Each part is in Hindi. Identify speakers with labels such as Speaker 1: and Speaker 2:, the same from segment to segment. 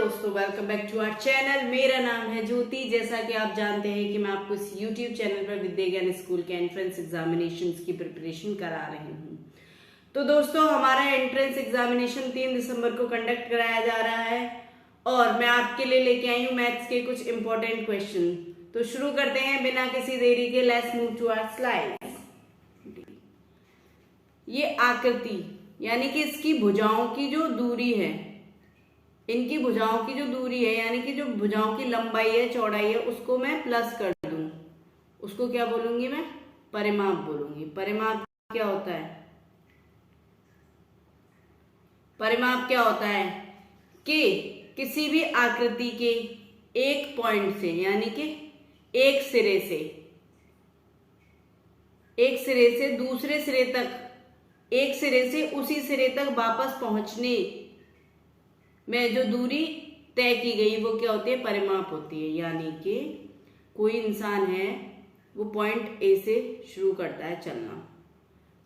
Speaker 1: दोस्तों, welcome back to our channel. मेरा नाम है ज्योति। जैसा कि आप जानते हैं कि मैं आपको इस यूट्यूब चैनल पर विद्या ज्ञान स्कूल के एंट्रेंस एग्जामिनेशंस की प्रिपरेशन करा रही हूँ। तो दोस्तों, हमारा एंट्रेंस एग्जामिनेशन 3 दिसंबर को कंडक्ट कराया जा रहा है और मैं आपके लिए लेके आई हूँ मैथ्स के कुछ इंपॉर्टेंट क्वेश्चन। तो शुरू करते हैं बिना किसी देरी के। Let's move to our slides. ये आकृति यानी कि इसकी भुजाओं की जो दूरी है, इनकी भुजाओं की जो दूरी है यानी कि जो भुजाओं की लंबाई है, चौड़ाई है, उसको मैं प्लस कर दूं, उसको क्या बोलूंगी मैं? परिमाप बोलूंगी। परिमाप क्या होता है? परिमाप क्या होता है कि किसी भी आकृति के एक पॉइंट से यानी कि एक सिरे से दूसरे सिरे तक, एक सिरे से उसी सिरे तक वापस पहुंचने में जो दूरी तय की गई वो क्या होती है? परिमाप होती है। यानी कि कोई इंसान है, वो पॉइंट ए से शुरू करता है चलना,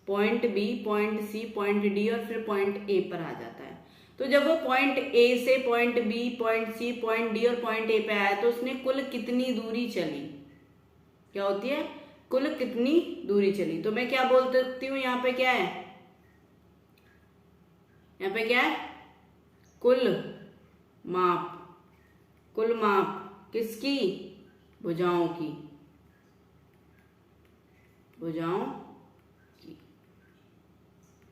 Speaker 1: point B, point C, point D और फिर पॉइंट ए पर आ जाता है। तो जब वो पॉइंट ए से point B, point C, point D और पॉइंट ए पे आया तो उसने कुल कितनी दूरी चली? क्या होती है? कुल कितनी दूरी चली। तो मैं क्या बोल सकती हूँ? यहाँ पे क्या है? यहाँ पे क्या है? कुल माप। कुल माप किसकी? भुजाओं की। भुजाओं की।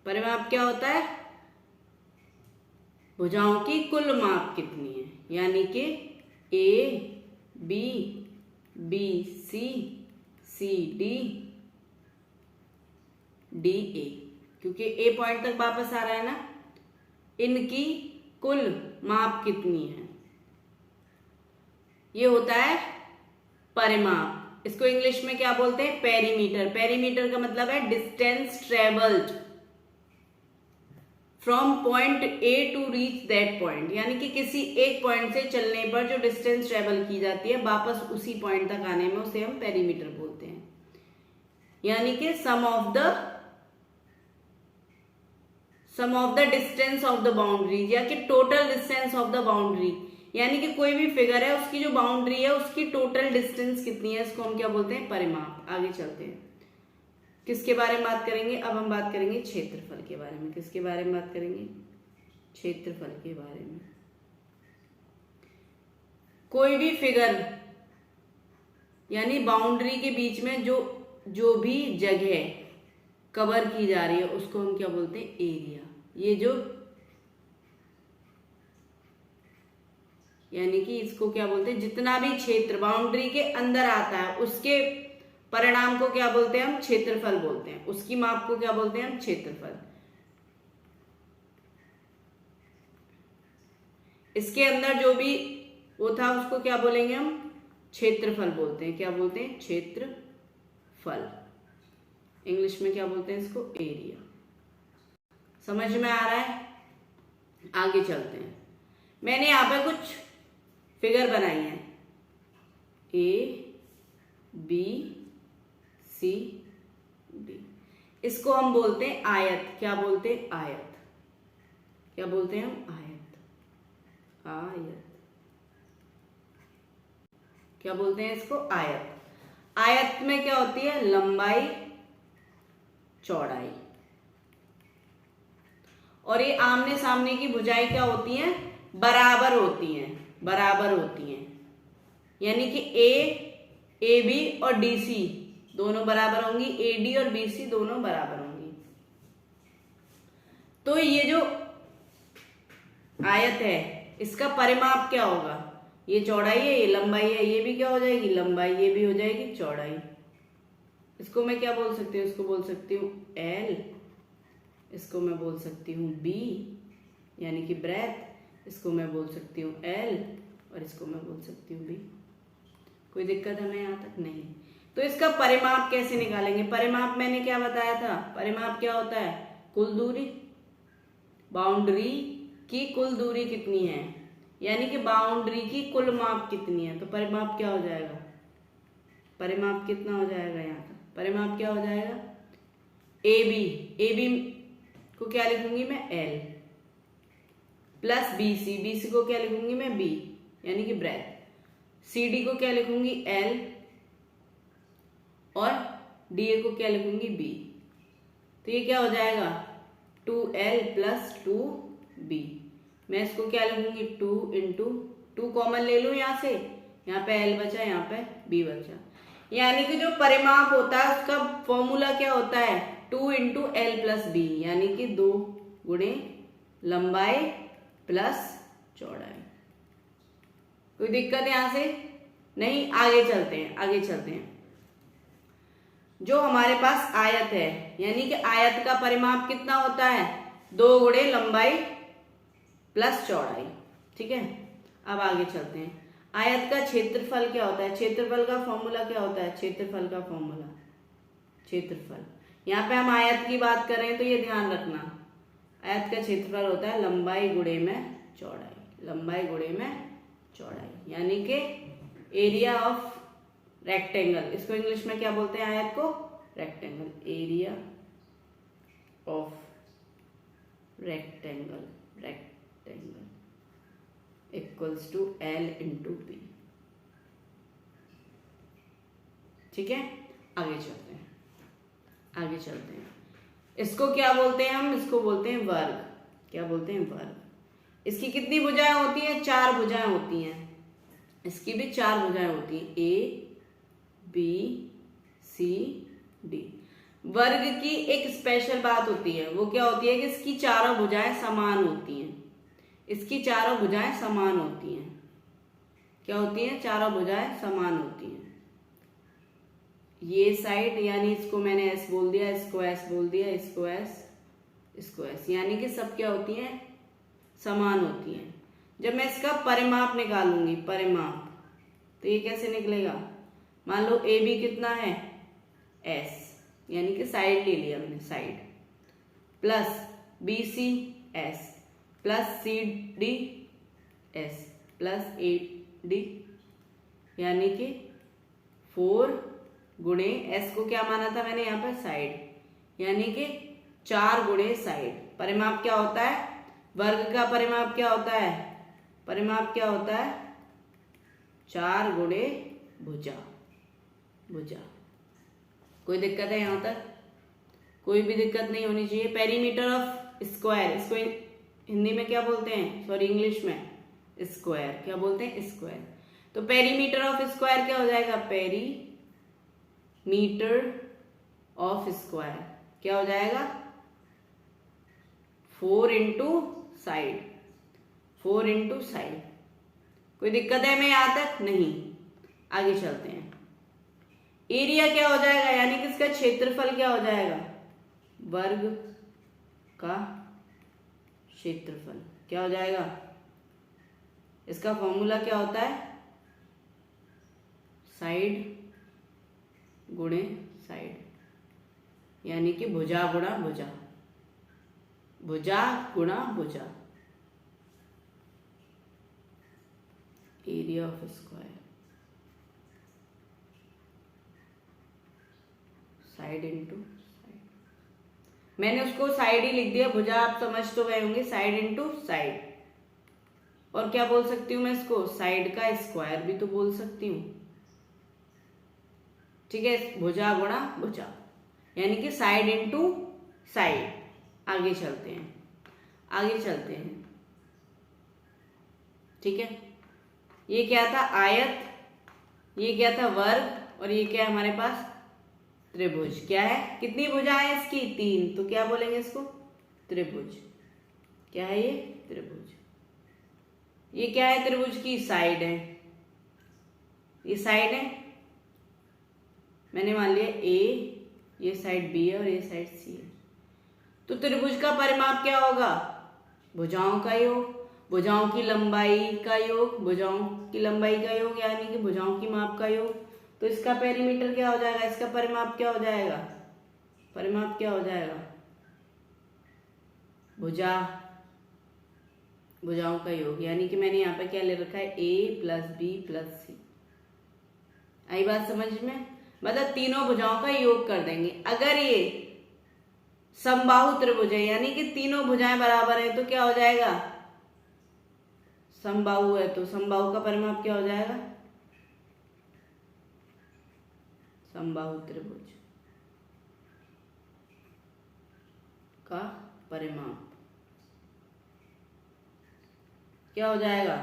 Speaker 1: परिमाप क्या होता है? भुजाओं की कुल माप कितनी है, यानी कि A B, B C, C D, D A, क्योंकि ए पॉइंट तक वापस आ रहा है ना। इनकी कुल माप कितनी है, ये होता है परिमाप। इसको इंग्लिश में क्या बोलते हैं? पेरीमीटर। पेरीमीटर का मतलब है distance travelled from point A to reach that point, यानी कि किसी एक पॉइंट से चलने पर जो डिस्टेंस ट्रेवल की जाती है वापस उसी पॉइंट तक आने में, उसे हम पेरीमीटर बोलते हैं। यानी कि sum of the distance of the boundary, या कि total distance of the boundary, यानी कि कोई भी फिगर है उसकी जो बाउंड्री है उसकी टोटल डिस्टेंस कितनी है, इसको हम क्या बोलते हैं? परिमाप। आगे चलते हैं, किसके बारे में बात करेंगे? अब हम बात करेंगे क्षेत्रफल के बारे में। किसके बारे में बात करेंगे? क्षेत्रफल के बारे में। कोई भी फिगर यानी बाउंड्री के बीच में जो भी जगह कवर की जा रही है उसको हम क्या बोलते हैं? एरिया। ये जो यानी कि इसको क्या बोलते हैं? जितना भी क्षेत्र बाउंड्री के अंदर आता है उसके परिणाम को क्या बोलते हैं? हम क्षेत्रफल बोलते हैं। उसकी माप को क्या बोलते हैं? हम क्षेत्रफल। इसके अंदर जो भी वो था उसको क्या बोलेंगे? हम क्षेत्रफल बोलते हैं। क्या बोलते हैं? क्षेत्रफल। इंग्लिश में क्या बोलते हैं इसको? एरिया। समझ में आ रहा है? आगे चलते हैं। मैंने यहां पे कुछ फिगर बनाई है, ए बी सी डी। इसको हम बोलते हैं आयत। क्या बोलते हैं? आयत। क्या बोलते हैं हम? आयत। आयत। क्या बोलते हैं इसको? आयत। आयत में क्या होती है? लंबाई, चौड़ाई, और ये आमने सामने की भुजाएं क्या होती हैं? बराबर होती हैं। बराबर होती हैं, यानी कि ए बी और डी सी दोनों बराबर होंगी, ए डी और बी सी दोनों बराबर होंगी। तो ये जो आयत है इसका परिमाप क्या होगा? ये चौड़ाई है, ये लंबाई है, ये भी क्या हो जाएगी? लंबाई, ये भी हो जाएगी चौड़ाई। इसको मैं क्या बोल सकती हूँ? इसको बोल सकती हूँ एल, इसको मैं बोल सकती हूँ बी यानी कि ब्रेथ, इसको मैं बोल सकती हूँ एल और इसको मैं बोल सकती हूँ बी। कोई दिक्कत हमें यहाँ तक? नहीं। तो इसका परिमाप कैसे निकालेंगे? परिमाप मैंने क्या बताया था? परिमाप क्या होता है? कुल दूरी। बाउंड्री की कुल दूरी कितनी है, यानी कि बाउंड्री की कुल माप कितनी है। तो परिमाप क्या हो जाएगा? परिमाप कितना हो जाएगा? यहाँ का परिमाप क्या हो जाएगा? ए बी को क्या लिखूंगी मैं? एल। प्लस BC, BC को क्या लिखूंगी मैं B यानी कि ब्रेथ, CD को क्या लिखूंगी L और DA को क्या लिखूंगी B। तो ये क्या हो जाएगा 2L प्लस 2B। मैं इसको क्या लिखूंगी 2 इंटू 2 कॉमन ले लूं यहाँ से, यहाँ पे L बचा, यहाँ पे B बचा, यानी कि जो परिमाप होता है उसका फॉर्मूला क्या होता है 2 इंटू L प्लस B, यानी कि 2 गुणे लंबाई प्लस चौड़ाई। कोई दिक्कत यहां से नहीं? आगे चलते हैं, आगे चलते हैं। जो हमारे पास आयत है, यानी कि आयत का परिमाप कितना होता है 2 गुणे लंबाई प्लस चौड़ाई। ठीक है, अब आगे चलते हैं। आयत का क्षेत्रफल क्या होता है? क्षेत्रफल का फॉर्मूला क्या होता है? क्षेत्रफल का फॉर्मूला, क्षेत्रफल, यहाँ पे हम आयत की बात कर रहे हैं तो ये ध्यान रखना, आयत का क्षेत्रफल होता है लंबाई गुणे में चौड़ाई, लंबाई गुणे में चौड़ाई, यानी कि एरिया ऑफ रेक्टेंगल। इसको इंग्लिश में क्या बोलते हैं आयत को? Rectangle, area of rectangle, rectangle equals to L into B। ठीक है, आगे चलते हैं, आगे चलते हैं। इसको क्या बोलते हैं हम? इसको बोलते हैं वर्ग। क्या बोलते हैं? वर्ग। इसकी कितनी भुजाएं होती हैं? 4 भुजाएं होती हैं। इसकी भी 4 भुजाएं होती हैं, A B C D। वर्ग की एक स्पेशल बात होती है, वो क्या होती है कि इसकी चारों भुजाएं समान होती हैं। इसकी चारों भुजाएं समान होती हैं। क्या होती हैं? चारों भुजाएं समान होती हैं। ये साइड, यानी इसको मैंने S बोल दिया, इसको S बोल दिया, इसको S, इसको S, यानी कि सब क्या होती हैं? समान होती हैं। जब मैं इसका परिमाप निकालूंगी, परिमाप, तो ये कैसे निकलेगा? मान लो AB कितना है S, यानी कि साइड ले लिया मैंने, side, plus BC S plus CD S plus AD, यानी कि 4 गुणे S को क्या माना था मैंने यहाँ पर? साइड, यानी कि 4 गुणे साइड। परिमाप क्या होता है? वर्ग का परिमाप क्या होता है? परिमाप क्या होता है? 4 गुणे भुजा, भुजा। कोई दिक्कत है यहाँ तक? कोई भी दिक्कत नहीं होनी चाहिए। पेरीमीटर ऑफ स्क्वायर, इसको हिंदी में क्या बोलते हैं? सॉरी, इंग्लिश में स्क्वायर। क्या बोलते हैं? स्क्वायर। तो पेरीमीटर ऑफ स्क्वायर क्या हो जाएगा? पेरीमीटर ऑफ स्क्वायर क्या हो जाएगा? 4 इंटू साइड, 4 इंटू साइड। कोई दिक्कत है मैं यहां तक? नहीं। आगे चलते हैं। एरिया क्या हो जाएगा? यानी कि इसका क्षेत्रफल क्या हो जाएगा? वर्ग का क्षेत्रफल क्या हो जाएगा? इसका फॉर्मूला क्या होता है? साइड गुणे साइड, यानी कि भुजा गुणा भुजा, भुजा गुणा भुजा। Area of square, side into side. मैंने उसको साइड ही लिख दिया, भुजा आप समझ तो गए होंगे, साइड इंटू साइड। और क्या बोल सकती हूं मैं इसको? साइड का स्क्वायर भी तो बोल सकती हूं। ठीक है, भुजा गुणा भुजा, यानी कि साइड इंटू साइड। आगे चलते हैं, आगे चलते हैं। ठीक है, ये क्या था? आयत, ये क्या था? वर्ग, और ये क्या है हमारे पास? त्रिभुज। क्या है? कितनी भुजाएं है इसकी? 3। तो क्या बोलेंगे इसको? त्रिभुज। क्या है ये? त्रिभुज। ये क्या है? त्रिभुज की साइड है, ये साइड है, मैंने मान लिया A, ये साइड B है और ये साइड C है। तो त्रिभुज का परिमाप क्या होगा? भुजाओं का योग, भुजाओं की लंबाई का योग, भुजाओं की लंबाई का योग, यानी कि भुजाओं की माप का योग। तो इसका पेरीमीटर क्या हो जाएगा? इसका परिमाप क्या हो जाएगा? परिमाप क्या हो जाएगा? भुजा, भुजाओं का योग, यानी कि मैंने यहाँ पे क्या ले रखा है? A plus B plus C। आई बात समझ में? मतलब तीनों भुजाओं का योग कर देंगे। अगर ये समबाहु त्रिभुज है, यानी कि तीनों भुजाएं बराबर है, तो क्या हो जाएगा? समबाहु है तो समबाहु का परिमाप क्या हो जाएगा? समबाहु त्रिभुज का परिमाप क्या हो जाएगा?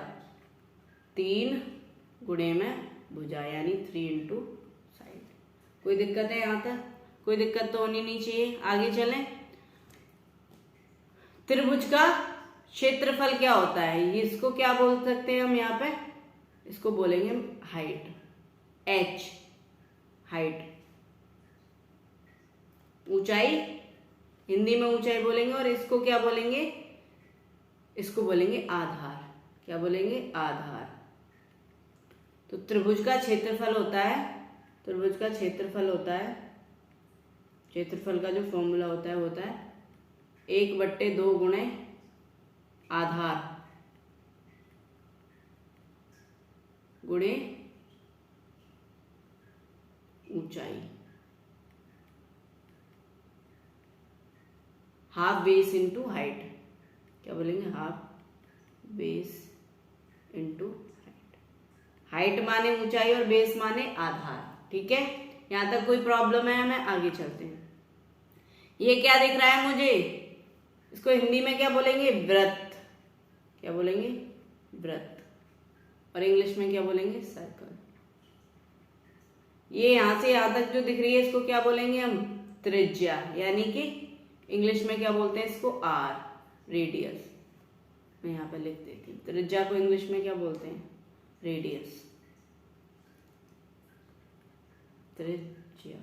Speaker 1: 3 गुणे में भुजा, यानी 3 इंटू साइड। कोई दिक्कत है यहाँ तक? कोई दिक्कत तो होनी नहीं चाहिए। आगे चलें। त्रिभुज का क्षेत्रफल क्या होता है? ये इसको क्या बोल सकते हैं हम यहाँ पे? इसको बोलेंगे हम हाइट, h, हाइट, ऊंचाई, हिंदी में ऊंचाई बोलेंगे। और इसको क्या बोलेंगे? इसको बोलेंगे आधार। क्या बोलेंगे? आधार। तो त्रिभुज का क्षेत्रफल होता है, त्रिभुज का क्षेत्रफल होता है, क्षेत्रफल का जो फॉर्मूला होता है 1/2 गुणे आधार गुणे ऊंचाई, हाफ बेस इंटू हाइट। क्या बोलेंगे? Half base into height. Height माने ऊंचाई और बेस माने आधार। ठीक है, यहां तक कोई प्रॉब्लम है? हमें आगे चलते हैं। ये क्या दिख रहा है मुझे? इसको हिंदी में क्या बोलेंगे? वृत्त। क्या बोलेंगे? वृत्त। और इंग्लिश में क्या बोलेंगे? सर्कल। ये यहां से यहां तक जो दिख रही है इसको क्या बोलेंगे हम? त्रिज्या, यानी कि इंग्लिश में क्या बोलते हैं इसको? R, radius. मैं यहाँ पे लिख देती हूँ। त्रिज्या को इंग्लिश में क्या बोलते हैं? रेडियस, त्रिज्या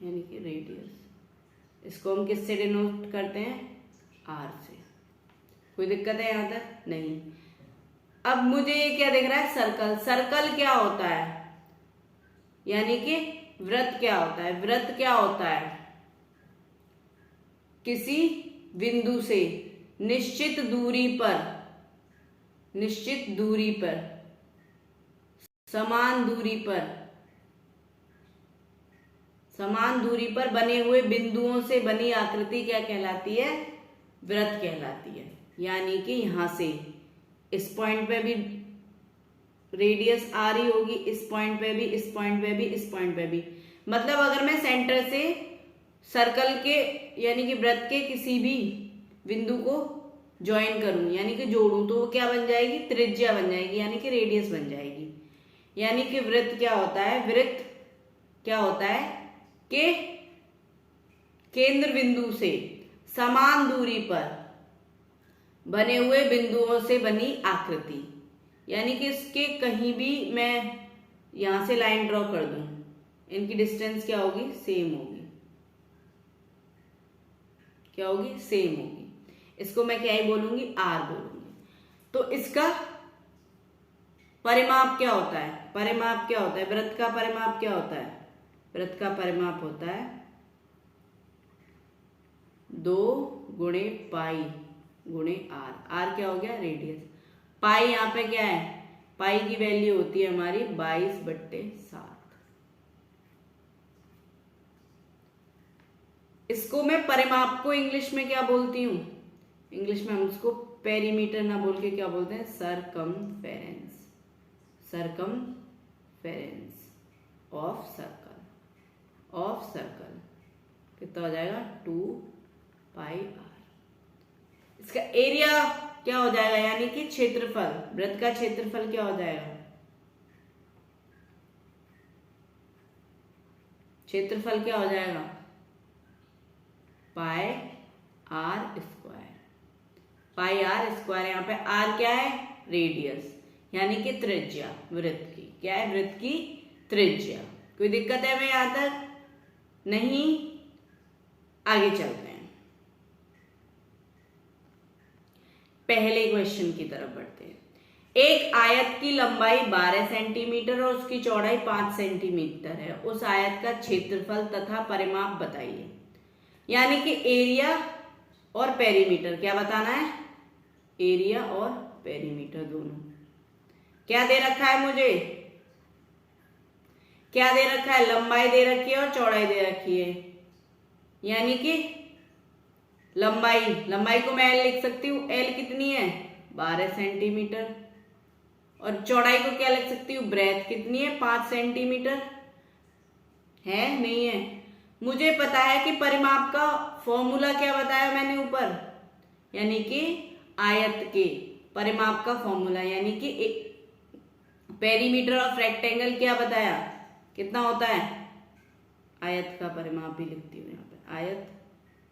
Speaker 1: यानी कि रेडियस। इसको हम किससे डिनोट करते हैं? आर से। कोई दिक्कत है यहाँ तक? नहीं। अब मुझे ये क्या दिख रहा है? सर्कल। सर्कल क्या होता है? यानी कि वृत्त क्या होता है? वृत्त क्या होता है? किसी बिंदु से निश्चित दूरी पर, निश्चित दूरी पर, समान दूरी पर, समान दूरी पर बने हुए बिंदुओं से बनी आकृति क्या कहलाती है? वृत्त कहलाती है। यानी कि यहां से इस पॉइंट पे भी रेडियस आ रही होगी, इस पॉइंट पे भी, इस पॉइंट पे भी, इस पॉइंट पे भी। मतलब अगर मैं सेंटर से सर्कल के यानी कि वृत्त के किसी भी बिंदु को ज्वाइन करूं यानी कि जोड़ूं तो वो क्या बन जाएगी? त्रिज्या बन जाएगी, यानी कि रेडियस बन जाएगी। यानी कि वृत्त क्या होता है? वृत्त क्या होता है कि केंद्र बिंदु से समान दूरी पर बने हुए बिंदुओं से बनी आकृति, यानी कि इसके कहीं भी मैं यहां से लाइन ड्रॉ कर दूं, इनकी डिस्टेंस क्या होगी? सेम होगी। क्या होगी? सेम होगी। इसको मैं क्या ही बोलूंगी? आर बोलूंगी। तो इसका परिमाप क्या होता है? परिमाप क्या होता है? वृत्त का परिमाप क्या होता है? वृत्त का परिमाप होता है 2 गुणे पाई गुणे आर। आर क्या हो गया? रेडियस। पाई यहाँ पे क्या है? पाई की वैल्यू होती है हमारी 22/7। इसको मैं परिमाप को इंग्लिश में क्या बोलती हूँ? इंग्लिश में हम उसको पेरीमीटर ना बोल के क्या बोलते हैं? Circumference. Circumference of circle. Of circle कितना हो जाएगा? 2πr। इसका एरिया क्या हो जाएगा? यानी कि क्षेत्रफल, वृत्त का क्षेत्रफल क्या हो जाएगा? क्षेत्रफल क्या हो जाएगा? Pi r square. Pi r square. यहाँ पे आर क्या है? रेडियस, यानी कि त्रिज्या वृत्त की। क्या है? वृत्त की त्रिज्या। कोई दिक्कत है हमें यहां तक? नहीं। आगे चलते हैं, पहले क्वेश्चन की तरफ बढ़ते हैं। एक आयत की लंबाई 12 सेंटीमीटर और उसकी चौड़ाई 5 सेंटीमीटर है। उस आयत का क्षेत्रफल तथा परिमाप बताइए। यानी कि एरिया और पेरीमीटर क्या बताना है? एरिया और पेरीमीटर दोनों। क्या दे रखा है मुझे? क्या दे रखा है? लंबाई दे रखी है और चौड़ाई दे रखी है। यानी कि लंबाई को मैं एल लिख सकती हूँ। एल कितनी है? 12 सेंटीमीटर। और चौड़ाई को क्या लिख सकती हूँ, ब्रेथ कितनी है, 5 सेंटीमीटर है, नहीं है। मुझे पता है कि परिमाप का फॉर्मूला क्या बताया मैंने ऊपर, यानी कि आयत के परिमाप का फॉर्मूला, यानी कि पेरीमीटर ऑफ रेक्टेंगल क्या बताया, कितना होता है, आयत का परिमाप भी लिखती हूँ यहाँ पे, आयत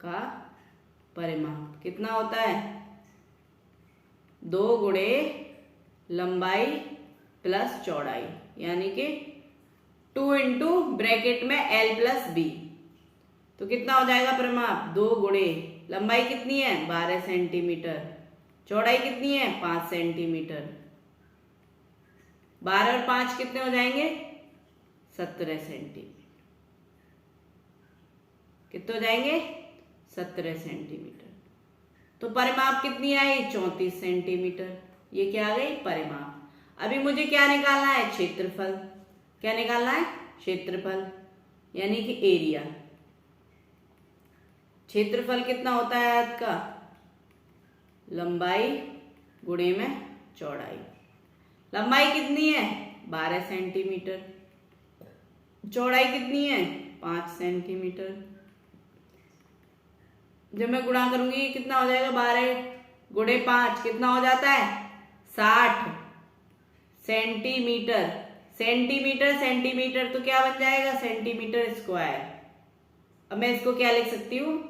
Speaker 1: का परिमाप कितना होता है, 2 गुणे लंबाई प्लस चौड़ाई, यानी कि 2 इंटू ब्रैकेट में L प्लस B। तो कितना हो जाएगा परिमाप, 2 गुणे लंबाई कितनी है 12 सेंटीमीटर, चौड़ाई कितनी है 5 सेंटीमीटर, 12 और 5 कितने हो जाएंगे 17 सेंटीमीटर, कितने हो जाएंगे 17 सेंटीमीटर। तो परिमाप कितनी आई 34 सेंटीमीटर, ये क्या आ गई परिमाप। अभी मुझे क्या निकालना है, क्षेत्रफल, क्या निकालना है, क्षेत्रफल यानी कि एरिया। क्षेत्रफल कितना होता है आयत का, लंबाई गुणे में चौड़ाई। लंबाई कितनी है 12 सेंटीमीटर, चौड़ाई कितनी है 5 सेंटीमीटर। जब मैं गुणा करूंगी कितना हो जाएगा, 12 गुणे 5 कितना हो जाता है 60 सेंटीमीटर। सेंटीमीटर सेंटीमीटर तो क्या बन जाएगा सेंटीमीटर स्क्वायर। अब मैं इसको क्या लिख सकती हूँ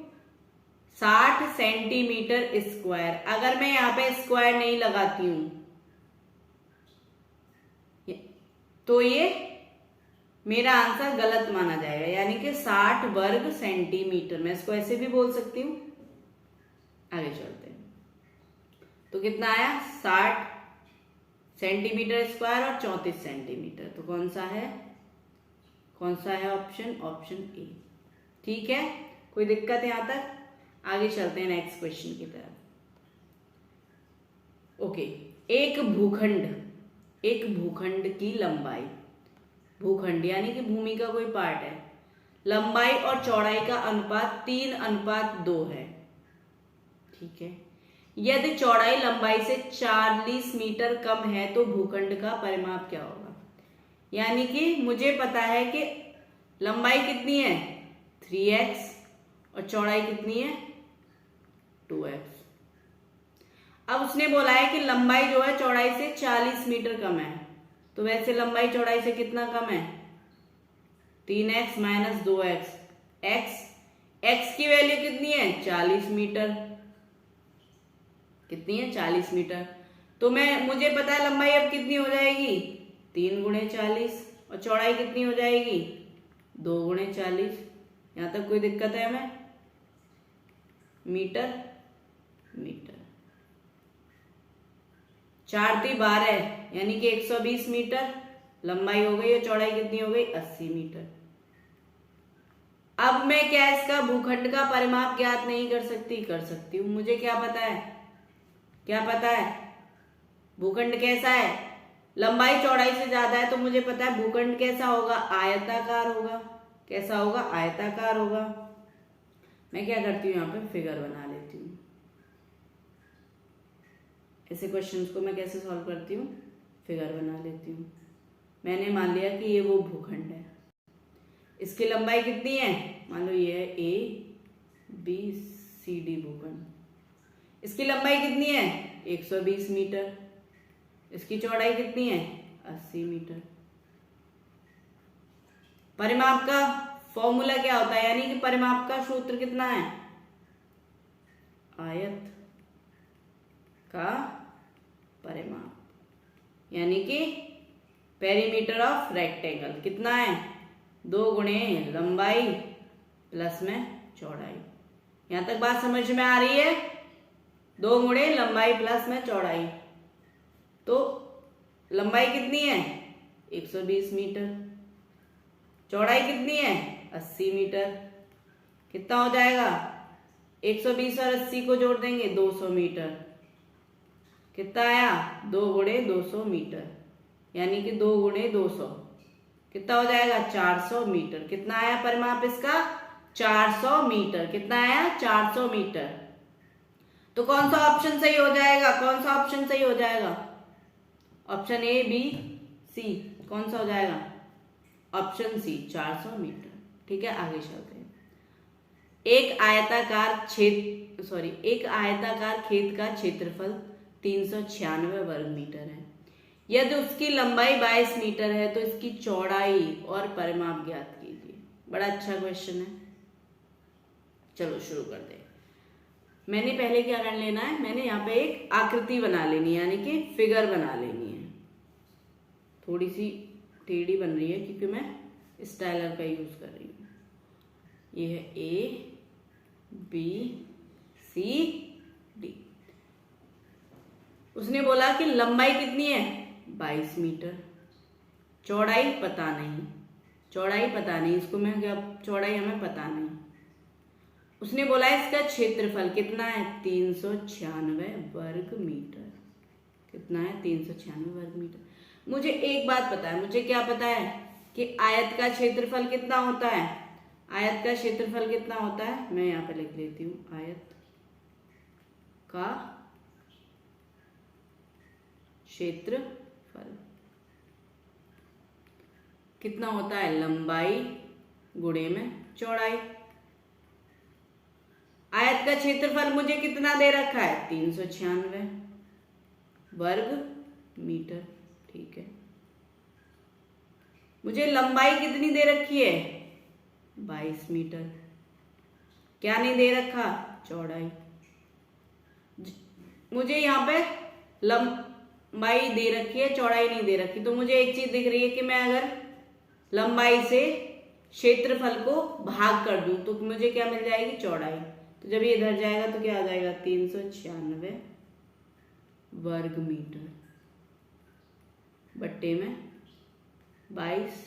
Speaker 1: 60 सेंटीमीटर स्क्वायर। अगर मैं यहाँ पे स्क्वायर नहीं लगाती हूं तो ये मेरा आंसर गलत माना जाएगा, यानी कि 60 वर्ग सेंटीमीटर। मैं इसको ऐसे भी बोल सकती हूँ। आगे चलते हैं, तो कितना आया 60 सेंटीमीटर स्क्वायर और 34 सेंटीमीटर। तो कौन सा है ऑप्शन, ऑप्शन ए। ठीक है, कोई दिक्कत है यहां तक? आगे चलते हैं नेक्स्ट क्वेश्चन की तरफ। ओके, एक भूखंड की लंबाई, भूखंड यानी कि भूमि का कोई पार्ट है, लंबाई और चौड़ाई का अनुपात 3:2 है। ठीक है, यदि चौड़ाई लंबाई से 40 मीटर कम है तो भूखंड का परिमाप क्या होगा। यानी कि मुझे पता है कि लंबाई कितनी है 3x और चौड़ाई कितनी है 2x। अब उसने बोला है कि लंबाई जो है चौड़ाई से 40 मीटर कम है, तो वैसे लंबाई चौड़ाई से कितना कम है 3x माइनस 2x। x की वैल्यू कितनी है 40 मीटर, कितनी है 40 मीटर। तो मुझे पता है लंबाई अब कितनी हो जाएगी 3 गुणे 40 और चौड़ाई कितनी हो जाएगी 2 गुणे 40। यहां तक कोई दिक्कत है हमें, मीटर 4 × 12 यानी कि 120 मीटर लंबाई हो गई और चौड़ाई कितनी हो गई 80 मीटर। अब मैं क्या इसका भूखंड का परिमाप ज्ञात नहीं कर सकती, कर सकती हूं। मुझे क्या पता है भूखंड कैसा है, लंबाई चौड़ाई से ज्यादा है, तो मुझे पता है भूखंड कैसा होगा आयताकार होगा। कैसा होगा आयताकार होगा। मैं क्या करती हूँ यहाँ पे फिगर बना लेती हूँ। ऐसे क्वेश्चंस को मैं कैसे सॉल्व करती हूँ, फिगर बना लेती हूँ। मैंने मान लिया कि ये वो भूखंड है, इसकी लंबाई कितनी है, मान लो ये है ABCD भूखंड, इसकी लंबाई कितनी है 120 मीटर, इसकी चौड़ाई कितनी है 80 मीटर। परिमाप का फॉर्मूला क्या होता है, यानी कि परिमाप का सूत्र कितना है, आयत का परिमाप, यानी कि पेरीमीटर ऑफ रेक्टेंगल कितना है 2 गुणे लंबाई प्लस में चौड़ाई। यहां तक बात समझ में आ रही है, 2 गुणे लंबाई प्लस में चौड़ाई। तो लंबाई कितनी है 120 मीटर, चौड़ाई कितनी है 80 मीटर। कितना हो जाएगा 120 और 80 को जोड़ देंगे 200 मीटर। कितना आया 2 गुणे 200 मीटर, यानी कि 2 गुणे 200 कितना हो जाएगा 400 मीटर। कितना आया परिमाप इसका 400 मीटर। कितना आया 400 मीटर। तो कौन सा ऑप्शन सही हो जाएगा? कौन सा ऑप्शन सही हो जाएगा? ऑप्शन ए, बी, सी, कौन सा हो जाएगा? Option C, 400 metre. ठीक है, आगे चलते हैं। एक आयताकार खेत का क्षेत्रफल 396 वर्ग मीटर है। यदि उसकी लंबाई 22 मीटर है तो इसकी चौड़ाई और परिमाप ज्ञात कीजिए। बड़ा अच्छा क्वेश्चन है। चलो शुरू कर दे। मैंने पहले क्या कर लेना है, मैंने यहाँ पे एक आकृति बना लेनी है, यानी कि फिगर बना लेनी है। थोड़ी सी टेढ़ी बन रही है क्योंकि मैं स्टाइलर का यूज कर रही हूँ। ये है ए, बी, सी, डी। उसने बोला कि लंबाई कितनी है? 22 मीटर। चौड़ाई पता नहीं, इसको मैं क्या, चौड़ाई हमें पता नहीं। उसने बोला इसका क्षेत्रफल कितना है? 396 वर्ग मीटर। कितना है? 396 वर्ग मीटर। मुझे एक बात पता है, मुझे क्या पता है कि आयत का क्षेत्रफल कितना होता है? आयत का क्षेत्रफल कितना होता है? मैं यहाँ पे लिख लेती हूँ, आयत का क्षेत्रफल कितना होता है? लंबाई गुणे में चौड़ाई। आयत का क्षेत्रफल मुझे कितना दे रखा है? 396 वर्ग मीटर। ठीक है, मुझे लंबाई कितनी दे रखी है? 22 मीटर। क्या नहीं दे रखा? चौड़ाई। मुझे यहाँ पे लंबाई दे रखी है, चौड़ाई नहीं दे रखी। तो मुझे एक चीज दिख रही है कि मैं अगर लंबाई से क्षेत्रफल को भाग कर दूं तो मुझे क्या मिल जाएगी? चौड़ाई। तो जब ये इधर जाएगा तो क्या आ जाएगा? 396 वर्ग मीटर बट्टे में 22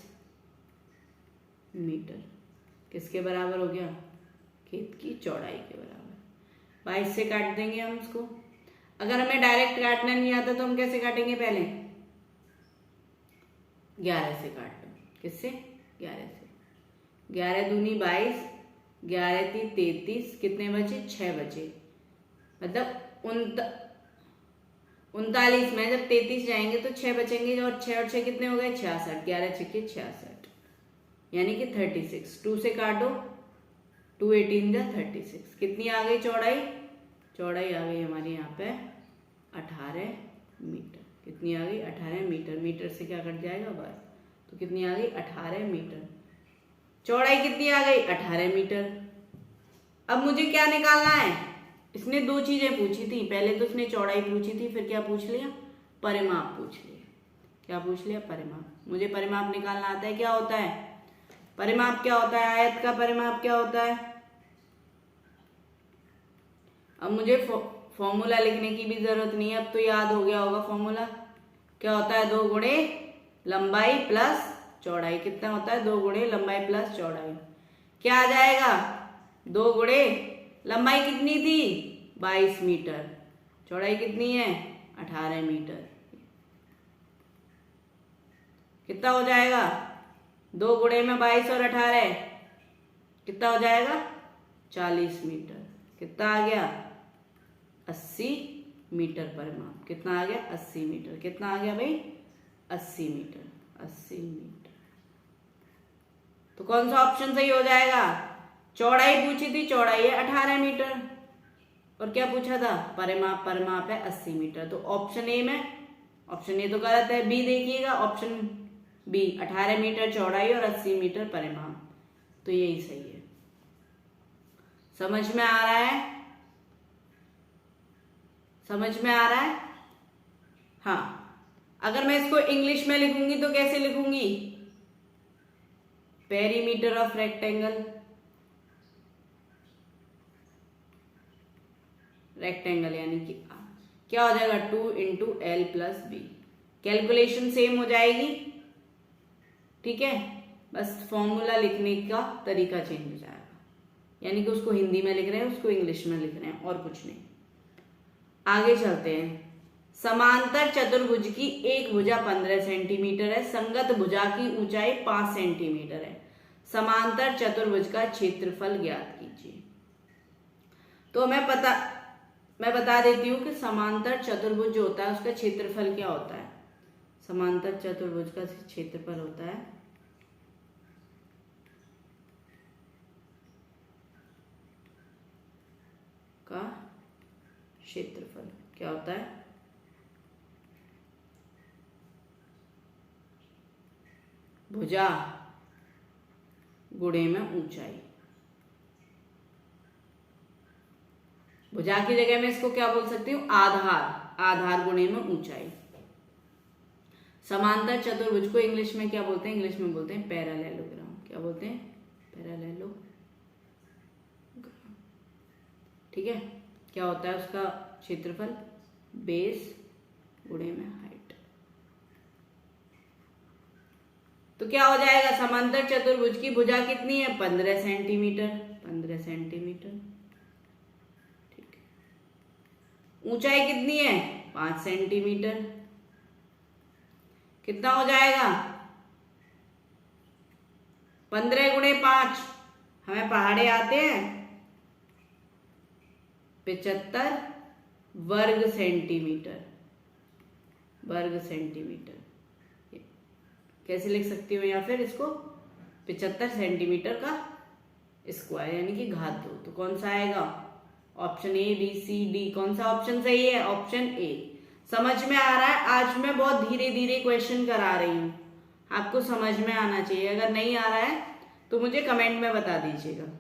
Speaker 1: मीटर। किसके बराबर हो गया? खेत की चौड़ाई के बराबर। 22 से काट देंगे हम इसको। अगर हमें डायरेक्ट काटना नहीं आता तो हम कैसे काटेंगे? पहले 11 से काट लो। किससे? 11 से। 11 दूनी 22, 11 ती 33, कितने बचे? 6 बचे। मतलब 39 में जब 33 जाएंगे तो 6 बचेंगे, और 6 और 6 कितने हो गए? 66। 11 छक्के 66, यानी कि 36। 2 से काटो, 2 18 जा 36। कितनी आ गई चौड़ाई? चौड़ाई आ गई हमारी यहाँ पे 18 मीटर। कितनी आ गई? 18 मीटर। मीटर से क्या कट जाएगा? बस। तो कितनी आ गई? 18 मीटर। चौड़ाई कितनी आ गई? 18 मीटर। अब मुझे क्या निकालना है? इसने दो चीजें पूछी थी। पहले तो उसने चौड़ाई पूछी थी, फिर क्या पूछ लिया? परिमाप पूछ लिया। क्या पूछ लिया? परिमाप। मुझे परिमाप निकालना आता है। क्या होता है परिमाप? क्या होता है? आयत का परिमाप क्या होता है? अब मुझे फॉर्मूला लिखने की भी जरूरत नहीं है, अब तो याद हो गया होगा फॉर्मूला। क्या होता है? 2 गुणे लंबाई प्लस चौड़ाई। कितना होता है? 2 गुणे लंबाई प्लस चौड़ाई। क्या आ जाएगा? 2 गुणे लंबाई कितनी थी? 22 मीटर। चौड़ाई कितनी है? 18 मीटर। कितना हो जाएगा? 2 गुणे में 22 और 18 कितना हो जाएगा? 40 मीटर। कितना आ गया? 80 मीटर परिमाप। कितना आ गया? 80 मीटर। कितना आ गया भाई? 80 मीटर। 80 मीटर। तो कौन सा ऑप्शन सही हो जाएगा? चौड़ाई पूछी थी, चौड़ाई है 18 मीटर, और क्या पूछा था? परिमाप। परिमाप है 80 मीटर। तो ऑप्शन ए में, ऑप्शन ए तो गलत है, बी देखिएगा। ऑप्शन बी 18 मीटर चौड़ाई और 80 मीटर परिमाप, तो यही सही है। समझ में आ रहा है? समझ में आ रहा है? हाँ। अगर मैं इसको इंग्लिश में लिखूंगी तो कैसे लिखूंगी? Perimeter of rectangle. रेक्टेंगल यानी कि क्या हो जाएगा? 2 into L plus B. Calculation same हो जाएगी। ठीक है, बस फॉर्मूला लिखने का तरीका चेंज हो जाएगा, यानी कि उसको हिंदी में लिख रहे हैं, उसको इंग्लिश में लिख रहे हैं, और कुछ नहीं। आगे चलते हैं। समांतर चतुर्भुज की एक भुजा 15 सेंटीमीटर है, संगत भुजा की ऊंचाई 5 सेंटीमीटर है। समांतर चतुर्भुज का क्षेत्रफल ज्ञात कीजिए। तो हमें पता, मैं बता देती हूँ कि समांतर चतुर्भुज जो होता है उसका क्षेत्रफल क्या होता है। समांतर चतुर्भुज का क्षेत्रफल होता है का क्षेत्रफल क्या होता है, भुजा गुणे में ऊंचाई। भुजा की जगह में इसको क्या बोल सकती हूँ, आधार, आधार गुणे में ऊंचाई। समांतर चतुर्भुज को इंग्लिश में क्या बोलते हैं, इंग्लिश में बोलते हैं पैरेललोग्राम। क्या बोलते हैं, पैरेललोग्राम। ठीक है, क्या होता है उसका क्षेत्रफल, बेस गुणे में हाइट। तो क्या हो जाएगा, समांतर चतुर्भुज की भुजा कितनी है, 15 सेंटीमीटर, 15 सेंटीमीटर। ठीक है, ऊंचाई कितनी है, 5 सेंटीमीटर। कितना हो जाएगा, 15 गुणे 5, हमें पहाड़े आते हैं, 75 वर्ग सेंटीमीटर, वर्ग सेंटीमीटर। कैसे लिख सकती हूँ, या फिर इसको 75 सेंटीमीटर का स्क्वायर यानी कि घात 2। तो कौन सा आएगा, option A, B, C, D. कौन सा ऑप्शन सही है, ऑप्शन ए। समझ में आ रहा है, आज मैं बहुत धीरे धीरे क्वेश्चन करा रही हूँ, आपको समझ में आना चाहिए। अगर नहीं आ रहा है तो मुझे कमेंट में बता दीजिएगा।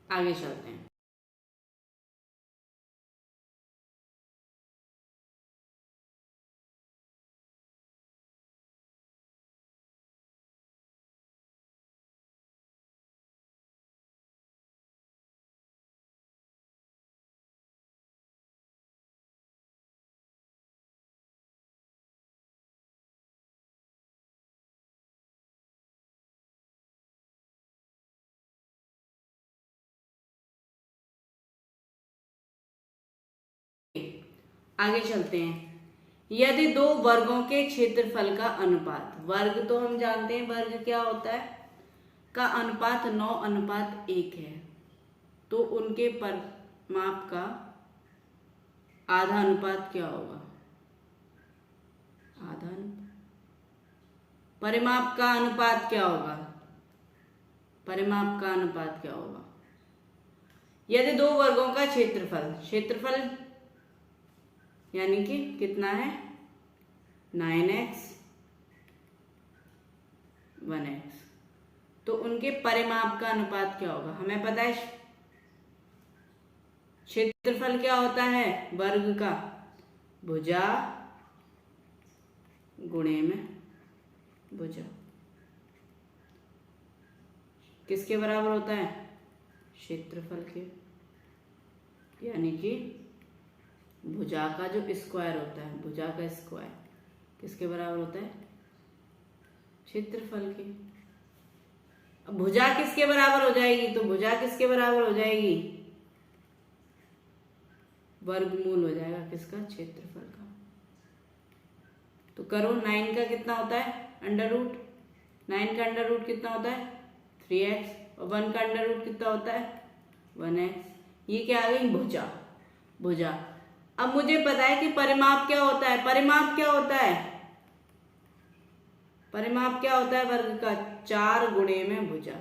Speaker 1: आगे चलते हैं। आगे चलते हैं। यदि दो वर्गों के क्षेत्रफल का अनुपात, वर्ग तो हम जानते हैं वर्ग क्या होता है, का अनुपात 9:1 है, तो उनके परिमाप का आधा अनुपात क्या होगा, आधा परिमाप का अनुपात क्या होगा, परिमाप का अनुपात क्या होगा। यदि दो वर्गों का क्षेत्रफल, क्षेत्रफल यानी कि कितना है, 9x 1x, तो उनके परिमाप का अनुपात क्या होगा। हमें पता है क्षेत्रफल क्या होता है, वर्ग का भुजा गुणे में भुजा किसके बराबर होता है, क्षेत्रफल के, यानी कि भुजा का जो स्क्वायर होता है, भुजा का स्क्वायर किसके बराबर होता है, क्षेत्रफल के। अब भुजा किसके बराबर हो जाएगी, तो भुजा किसके बराबर हो जाएगी, वर्गमूल हो जाएगा किसका, क्षेत्रफल का। तो करो, 9 का कितना होता है, अंडर रूट, 9 का अंडर रूट कितना होता है, 3x, और 1 का अंडर रूट कितना होता है, 1x। ये क्या आ गई, भुजा, भुजा। अब मुझे पता है कि परिमाप क्या होता है, परिमाप क्या होता है, परिमाप क्या होता है वर्ग का, 4 गुणे में भुजा।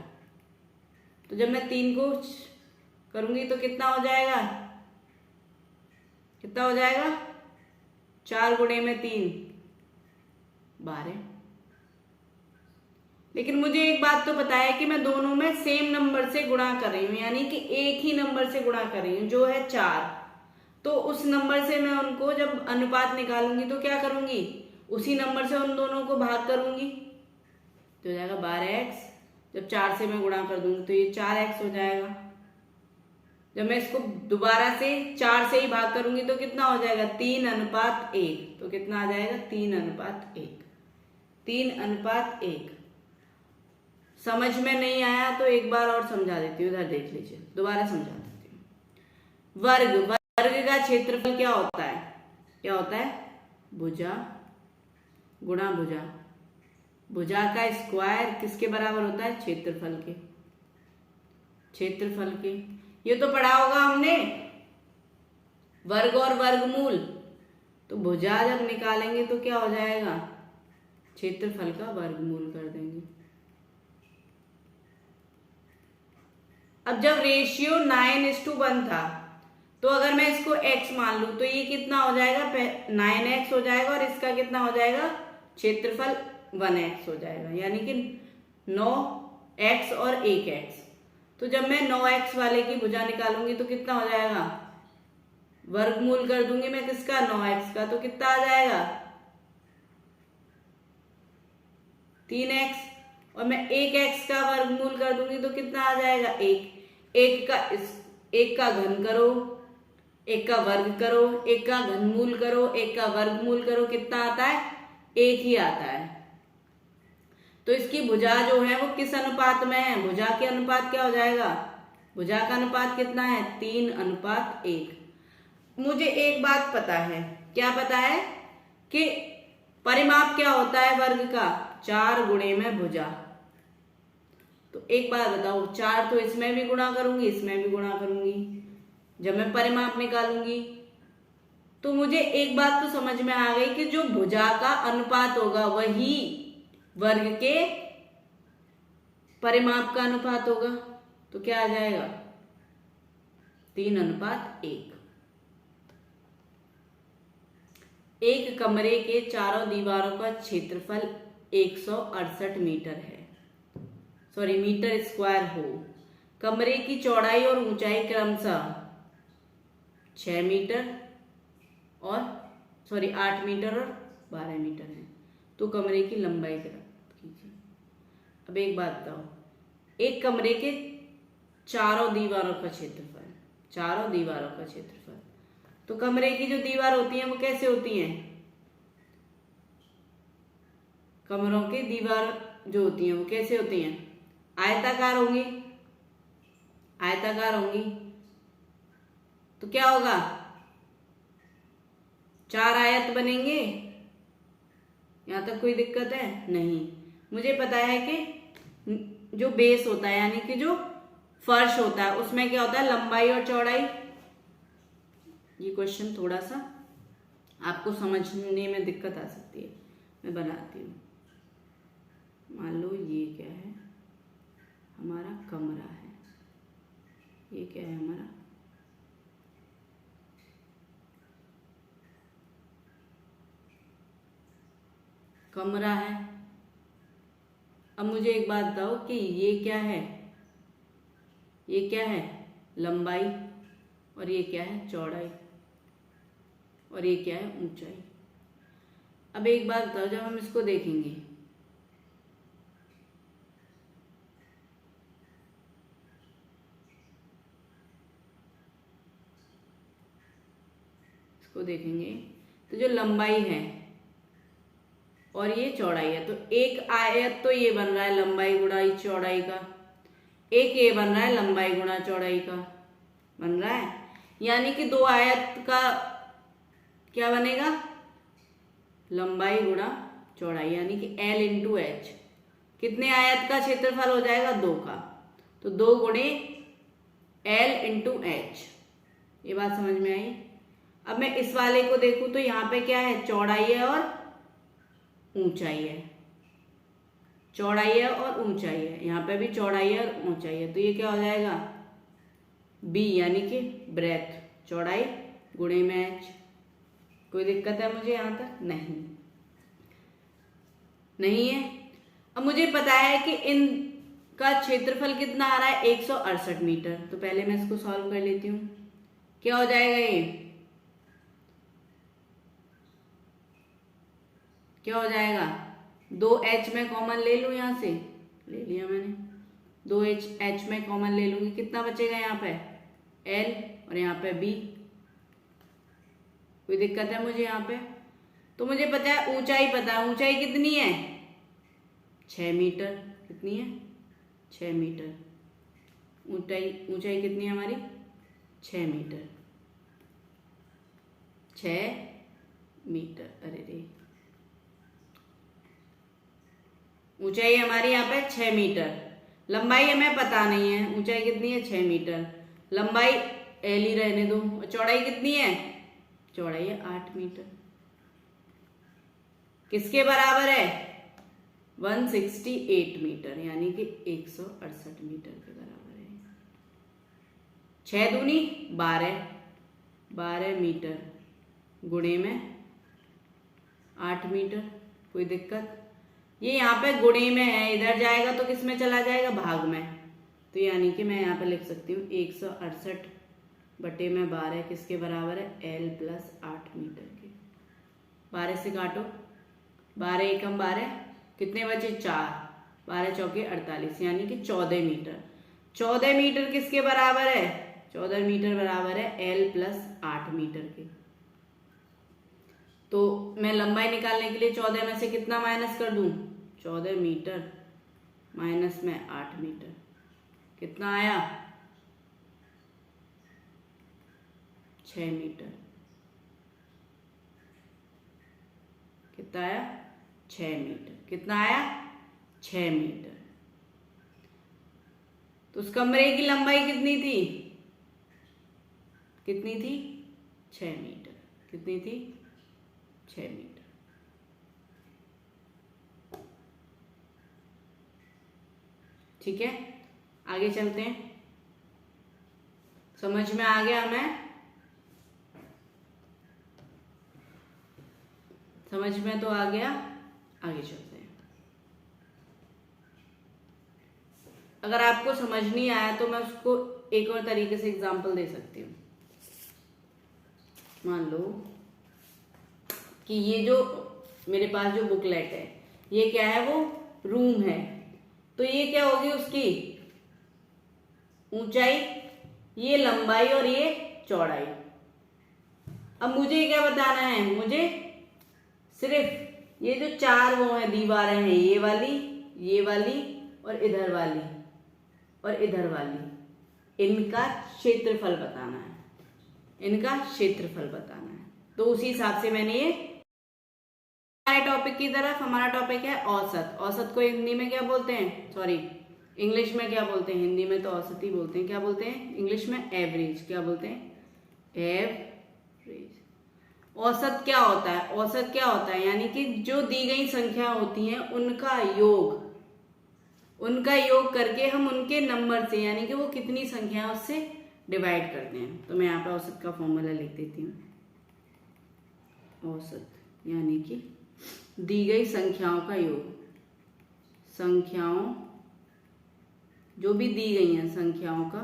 Speaker 1: तो जब मैं 3 को करूंगी तो कितना हो जाएगा, कितना हो जाएगा, 4 गुणे में 3 12। लेकिन मुझे एक बात तो पता है कि मैं दोनों में सेम नंबर से गुणा कर रही हूँ, यानी कि एक ही नंबर से गुणा कर रही हूँ जो है 4। तो उस नंबर से मैं उनको जब अनुपात निकालूंगी तो क्या करूंगी, उसी नंबर से उन दोनों को भाग करूंगी, तो हो जाएगा 12x। जब 4 से मैं गुणा कर दूंगी तो ये 4x हो जाएगा। जब मैं इसको दोबारा से 4 से ही भाग करूंगी तो कितना हो जाएगा, 3:1। तो कितना आ जाएगा, 3:1, 3:1। समझ में नहीं आया तो एक बार और समझा देती हूँ, इधर देख लीजिए, दोबारा समझा देती हूँ। वर्ग, वर्ग का क्षेत्रफल क्या होता है? क्या होता है? भुजा गुणा भुजा। भुजा का स्क्वायर किसके बराबर होता है? क्षेत्रफल के। क्षेत्रफल के, ये तो पढ़ा होगा हमने, वर्ग और वर्गमूल। तो भुजा जब निकालेंगे तो क्या हो जाएगा? क्षेत्रफल का वर्गमूल कर देंगे। अब जब रेशियो 9:1 था, तो अगर मैं इसको x मान लूं तो ये कितना हो जाएगा? 9x हो जाएगा, और इसका कितना हो जाएगा? क्षेत्रफल 1x हो जाएगा, यानी कि 9x और 1x। तो जब मैं 9x वाले की भुजा निकालूंगी तो कितना हो जाएगा? वर्गमूल कर दूंगी मैं किसका? 9x का, तो कितना आ जाएगा? 3x। और मैं 1x का वर्गमूल कर दूंगी तो कितना आ जाएगा? 1। एक का घन करो, एक का वर्ग करो, एक का घनमूल करो, एक का वर्गमूल करो, कितना आता है? 1 ही आता है। तो इसकी भुजा जो है वो किस अनुपात में है? भुजा के अनुपात क्या हो जाएगा? भुजा का अनुपात कितना है? 3:1। मुझे एक बात पता है, क्या पता है? कि परिमाप क्या होता है वर्ग का? 4 गुणे में भुजा। तो एक बात बताओ, 4 तो इसमें भी गुणा करूंगी, इसमें भी गुणा करूंगी जब मैं परिमाप निकालूंगी। तो मुझे एक बात तो समझ में आ गई कि जो भुजा का अनुपात होगा वही वर्ग के परिमाप का अनुपात होगा। तो क्या आ जाएगा? 3:1। एक कमरे के चारों दीवारों का क्षेत्रफल 168 मीटर है, सॉरी मीटर स्क्वायर हो। कमरे की चौड़ाई और ऊंचाई क्रमशः 6 मीटर और 8 मीटर और 12 मीटर है। तो कमरे की लंबाई कीजिए। अब एक बात बताओ, एक कमरे के चारों दीवारों का क्षेत्रफल, चारों दीवारों का क्षेत्रफल, तो कमरे की जो दीवार होती है वो कैसे होती हैं? कमरों की दीवार जो होती हैं वो कैसे होती हैं? आयताकार होंगी, आयताकार होंगी। तो क्या होगा? 4 आयत बनेंगे। यहां तक कोई दिक्कत है? नहीं। मुझे पता है कि जो बेस होता है, यानी कि जो फर्श होता है, उसमें क्या होता है? लंबाई और चौड़ाई। ये क्वेश्चन थोड़ा सा आपको समझने में दिक्कत आ सकती है, मैं बनाती हूँ। मान लो ये क्या है? हमारा कमरा है। ये क्या है? हमारा कमरा है। अब मुझे एक बात बताओ कि ये क्या है? ये क्या है? लंबाई। और ये क्या है? चौड़ाई। और ये क्या है? ऊंचाई। अब एक बात बताओ, जब हम इसको देखेंगे, इसको देखेंगे तो जो लंबाई है और ये चौड़ाई है, तो एक आयत तो ये बन रहा है लंबाई गुणा चौड़ाई का, एक ये बन रहा है लंबाई गुणा चौड़ाई का बन रहा है। यानी कि 2 आयत का क्या बनेगा? लंबाई गुणा चौड़ाई, यानी कि L इंटू एच। कितने आयत का क्षेत्रफल हो जाएगा? 2 का। तो 2 गुणे L इंटू एच। ये बात समझ में आई? अब मैं इस वाले को देखूं तो यहाँ पे क्या है? चौड़ाई है और ऊंचाई है। चौड़ाई है और ऊंचाई है, यहाँ पे भी चौड़ाई है और ऊंचाई है। तो ये क्या हो जाएगा? B, यानी कि ब्रेथ, चौड़ाई गुणे में एच। कोई दिक्कत है मुझे यहाँ तक? नहीं, नहीं है। अब मुझे पता है कि इन का क्षेत्रफल कितना आ रहा है? 168 मीटर। तो पहले मैं इसको सॉल्व कर लेती हूँ। क्या हो जाएगा? ये क्या हो जाएगा? 2h में कॉमन ले लूं, यहां से ले लिया मैंने। 2h में कॉमन ले लूंगी, कितना बचेगा यहाँ पे? L और यहाँ पे B। कोई दिक्कत है मुझे यहाँ पे? तो मुझे पता है ऊंचाई, पता है ऊंचाई कितनी है? 6 मीटर। कितनी है? 6 मीटर। ऊंचाई ऊंचाई कितनी है हमारी? 6 मीटर। 6 मीटर। अरे रे, ऊंचाई हमारी यहाँ पे 6 मीटर। लंबाई हमें पता नहीं है, ऊंचाई कितनी है? 6 मीटर। लंबाई एल ही रहने दो। चौड़ाई कितनी है? चौड़ाई है 8 मीटर। किसके बराबर है? 168 मीटर, यानी कि 168 मीटर के बराबर है। 6 दूनी 12, 12 मीटर गुणे में 8 मीटर। कोई दिक्कत? ये यहाँ पे गुणे में है, इधर जाएगा तो किस में चला जाएगा? भाग में। तो यानी कि मैं यहाँ पे लिख सकती हूँ 168 बटे में 12 किसके बराबर है? L प्लस 8 मीटर के। 12 से काटो, 12 एकम 12, कितने बचे? 4, 12 चौके 48, यानी कि 14 मीटर। 14 मीटर किसके बराबर है? 14 मीटर बराबर है L प्लस 8 मीटर के। तो मैं लंबाई निकालने के लिए 14 में से कितना माइनस कर दूं? 14 मीटर माइनस में 8 मीटर, कितना आया? 6 मीटर। कितना आया? 6 मीटर। कितना आया? 6 मीटर। तो उस कमरे की लंबाई कितनी थी? कितनी थी? 6 मीटर। कितनी थी? 6 मीटर। ठीक है, आगे चलते हैं। समझ में आ गया? हमें समझ में तो आ गया। आगे चलते हैं। अगर आपको समझ नहीं आया तो मैं उसको एक और तरीके से एग्जांपल दे सकती हूँ। मान लो कि ये जो मेरे पास जो बुकलेट है, ये क्या है? वो रूम है। तो ये क्या होगी उसकी ऊंचाई, ये लंबाई और ये चौड़ाई। अब मुझे क्या बताना है? मुझे सिर्फ ये जो 4 वो है दीवारें हैं, ये वाली और इधर वाली और इधर वाली, इनका क्षेत्रफल बताना है। इनका क्षेत्रफल बताना है। तो उसी हिसाब से मैंने ये हमारे टॉपिक की तरफ, हमारा टॉपिक है औसत। औसत को हिंदी में क्या बोलते हैं? सॉरी, इंग्लिश में क्या बोलते हैं? हिंदी में तो औसत ही बोलते हैं। क्या बोलते हैं इंग्लिश में? एवरेज। क्या बोलते हैं? एवरेज। औसत क्या होता है? औसत क्या होता है? यानी कि जो दी गई संख्या होती हैं उनका योग करके हम उनके नंबर से, यानी कि वो कितनी संख्या उससे डिवाइड करते हैं। तो मैं यहाँ पे औसत का फॉर्मूला लिख देती हूँ। औसत यानी कि दी गई संख्याओं का योग, संख्याओं जो भी दी गई हैं संख्याओं का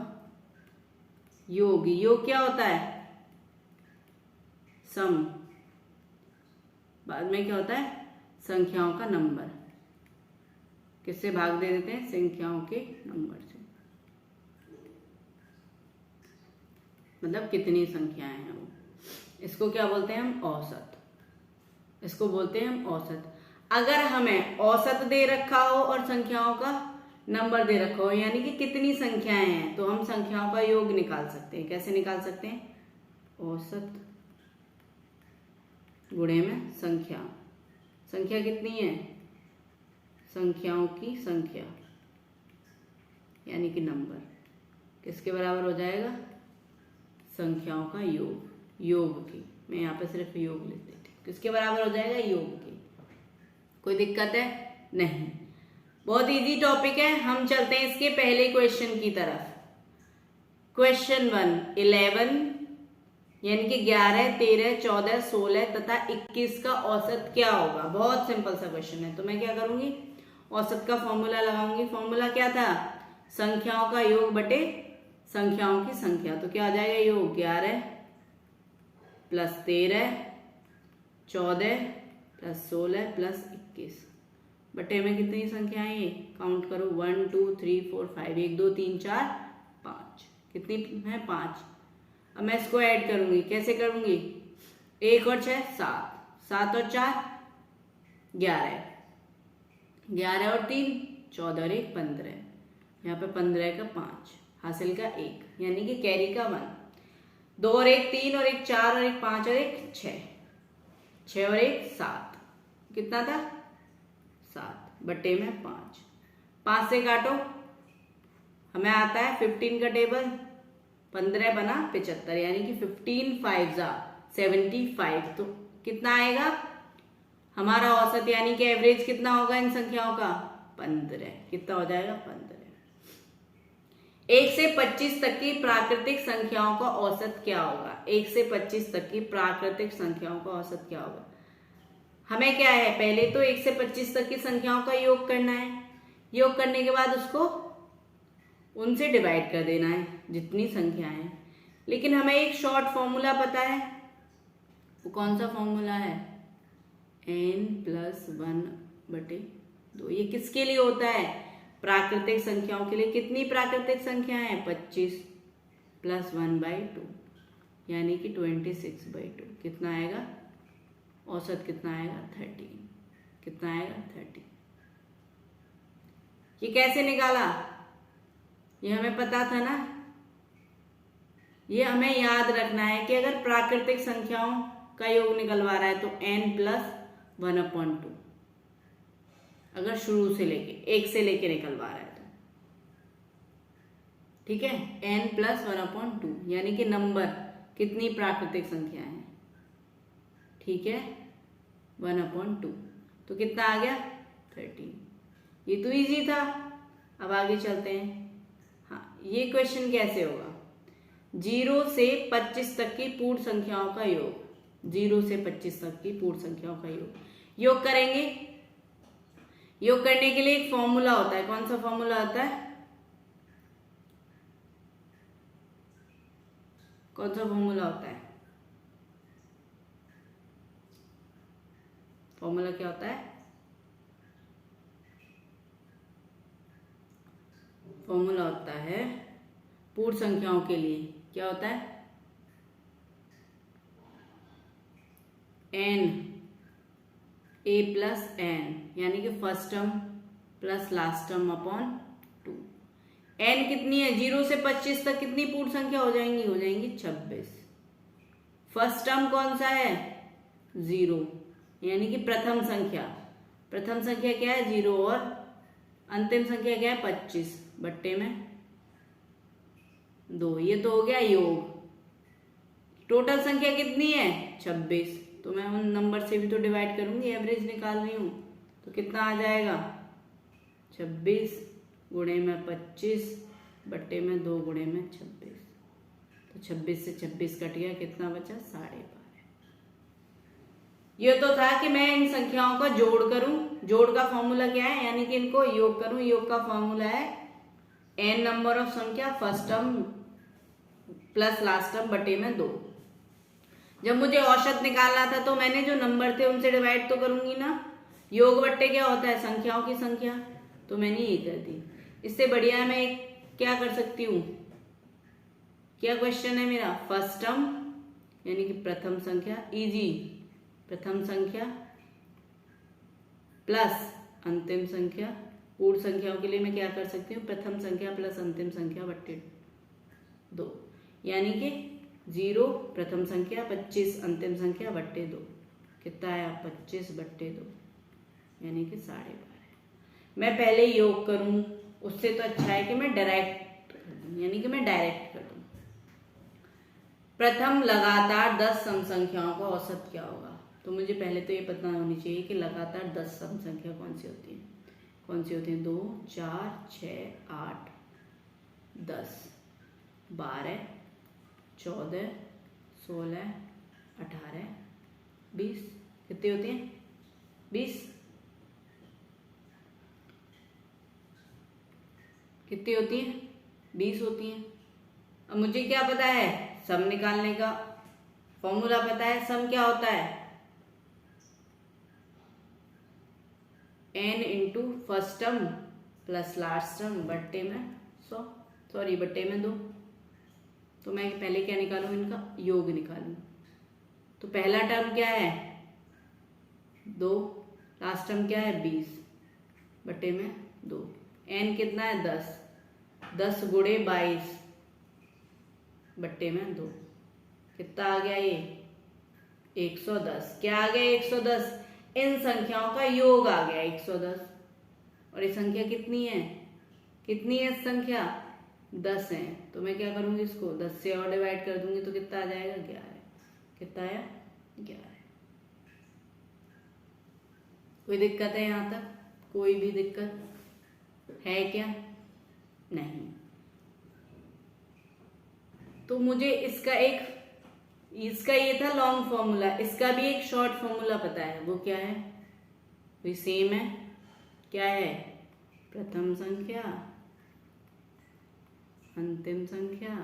Speaker 1: योग। योग क्या होता है? सम। बाद में क्या होता है? संख्याओं का नंबर। किससे भाग दे देते हैं? संख्याओं के नंबर से। मतलब कितनी संख्याएं हैं वो। इसको क्या बोलते हैं हम? औसत। इसको बोलते हैं हम औसत। अगर हमें औसत दे रखा हो और संख्याओं का नंबर दे रखा हो, यानी कि कितनी संख्याएं हैं, तो हम संख्याओं का योग निकाल सकते हैं। कैसे निकाल सकते हैं? औसत गुणे में संख्या। संख्या कितनी है? संख्याओं की संख्या यानी कि नंबर किसके बराबर हो जाएगा? संख्याओं का योग। योग की मैं यहाँ पे सिर्फ योग लिख देती हूँ। किसके बराबर हो जाएगा? योग की। कोई दिक्कत है? नहीं। बहुत इजी टॉपिक है। हम चलते हैं इसके पहले क्वेश्चन की तरफ। क्वेश्चन 1, 11 यानी कि 11, 13, 14, 16 तथा 21 का औसत क्या होगा? बहुत सिंपल सा क्वेश्चन है। तो मैं क्या करूंगी? औसत का फॉर्मूला लगाऊंगी। फॉर्मूला क्या था? संख्याओं का योग बटे संख्याओं की संख्या। तो क्या आ जाएगा? योग 11 प्लस 13 14 प्लस 16 प्लस 21 बटे में कितनी संख्याएं? ये काउंट करो, 1 2 3 4 5, 1 2 3 4 5। कितनी है? 5। अब मैं इसको ऐड करूंगी। कैसे करूंगी? 1 और 6 7, 7 और 4 11, 11 और 3 14 और 1 15। यहाँ पे 15 का 5, हासिल का 1, यानी कि कैरी का 1। 2 और 1 3 और 1 4 और 1 5 और 1 6, 6 और 1 7, कितना था 7 बटे में 5। 5 से काटो, हमें आता है 15 का टेबल, 15 बना 75, यानी कि 15 5 जा 75। तो कितना आएगा हमारा औसत, यानी कि एवरेज कितना होगा इन संख्याओं का 15। कितना हो जाएगा 15। 1 से 25 तक की प्राकृतिक संख्याओं का औसत क्या होगा? 1 से 25 तक की प्राकृतिक संख्याओं का औसत क्या होगा? हमें क्या है, पहले तो 1 से 25 तक की संख्याओं का योग करना है। योग करने के बाद उसको उनसे डिवाइड कर देना है जितनी संख्या है। लेकिन हमें एक शॉर्ट फॉर्मूला पता है, वो कौन सा फॉर्मूला है? n+1/2। ये किसके लिए होता है? प्राकृतिक संख्याओं के लिए। कितनी प्राकृतिक संख्या है? 25 + 1/2, यानी कि 26/2। कितना आएगा औसत? कितना आएगा 13। कितना आएगा 13। ये कैसे निकाला? ये हमें पता था ना। ये हमें याद रखना है कि अगर प्राकृतिक संख्याओं का योग निकलवा रहा है तो n+1/2, अगर शुरू से लेके 1 से लेके निकलवा रहा है तो, ठीक है, n+1/2, यानी कि नंबर कितनी प्राकृतिक संख्या है, ठीक है, 1/2। तो कितना आ गया 13। ये तो इजी था। अब आगे चलते हैं। हाँ, ये क्वेश्चन कैसे होगा? 0 से 25 तक की पूर्ण संख्याओं का योग। 0 से 25 तक की पूर्ण संख्याओं का योग करेंगे। योग करने के लिए एक फॉर्मूला होता है। कौन सा फॉर्मूला होता है? कौन सा फॉर्मूला होता है? फॉर्मूला क्या होता है? फॉर्मूला होता है पूर्ण संख्याओं के लिए, क्या होता है? n a + n, यानी कि first term plus last term upon 2। n कितनी है? 0 से 25 तक कितनी पूर्ण संख्या हो जाएंगी? हो जाएंगी 26। फर्स्ट टर्म कौन सा है? 0, यानी कि प्रथम संख्या। प्रथम संख्या क्या है? 0, और अंतिम संख्या क्या है? 25 बट्टे में 2। ये तो हो गया योग। टोटल संख्या कितनी है? 26। तो मैं उन नंबर से भी तो डिवाइड करूंगी, एवरेज निकाल रही हूं। तो कितना आ जाएगा? 26 गुणे में 25 बट्टे में 2 गुणे में 26। तो 26 से 26 कट गया, कितना बचा? 12.5। ये तो था कि मैं इन संख्याओं का जोड़ करूं। जोड़ का फॉर्मूला क्या है? यानी कि इनको योग करूं। योग का फॉर्मूला है n नंबर ऑफ संख्या first term plus last term बटे में 2। जब मुझे औसत निकालना था तो मैंने जो नंबर थे उनसे डिवाइड तो करूंगी ना। योग बट्टे क्या होता है? संख्याओं की संख्या। तो मैंने ये कर दी। इससे बढ़िया मैं क्या कर सकती हूँ? क्या क्वेश्चन है मेरा? फर्स्ट टर्म यानी कि प्रथम संख्या, इजी, प्रथम संख्या प्लस अंतिम संख्या। पूर्ण संख्याओं के लिए मैं क्या कर सकती हूँ? प्रथम संख्या प्लस अंतिम संख्या बट्टे 2, यानी कि 0 प्रथम संख्या, 25 अंतिम संख्या बट्टे 2। कितना आया? 25 बट्टे 2, यानी कि 12.5। मैं पहले योग करूं, उससे तो अच्छा है कि मैं डायरेक्ट कर दूं, यानी कि मैं डायरेक्ट कर दूं। प्रथम लगातार 10 सम संख्याओं का औसत क्या होगा? तो मुझे पहले तो ये पता होनी चाहिए कि लगातार 10 सम संख्या कौन सी होती है। कौन सी होती है? 2 4 6 8 10 12 14 16 18 20। कितनी होती हैं? 20। कितनी होती हैं? 20 होती हैं। अब मुझे क्या पता है? सम निकालने का फॉर्मूला पता है। सम क्या होता है? n into first term plus last term बट्टे में 100, सॉरी बट्टे में 2। तो मैं पहले क्या निकालूं? इनका योग निकालूं। तो पहला टर्म क्या है? 2, लास्ट टर्म क्या है? 20 बट्टे में 2। n कितना है? 10। 10 गुणे 22 बट्टे में 2। कितना आ गया ये? 110। क्या आ गया? 110। इन संख्याओं का योग आ गया 110। और ये संख्या कितनी है? कितनी है संख्या? 10 है। तो मैं क्या करूंगी, इसको 10 से और डिवाइड कर दूंगी तो कितना आ जाएगा? 11। कितना आया? 11। कोई दिक्कत है यहाँ तक? कोई भी दिक्कत है क्या? नहीं। तो मुझे इसका ये था लॉन्ग फॉर्मूला, इसका भी एक शॉर्ट फॉर्मूला पता है। वो क्या है? वही सेम है। क्या है? प्रथम संख्या अंतिम संख्या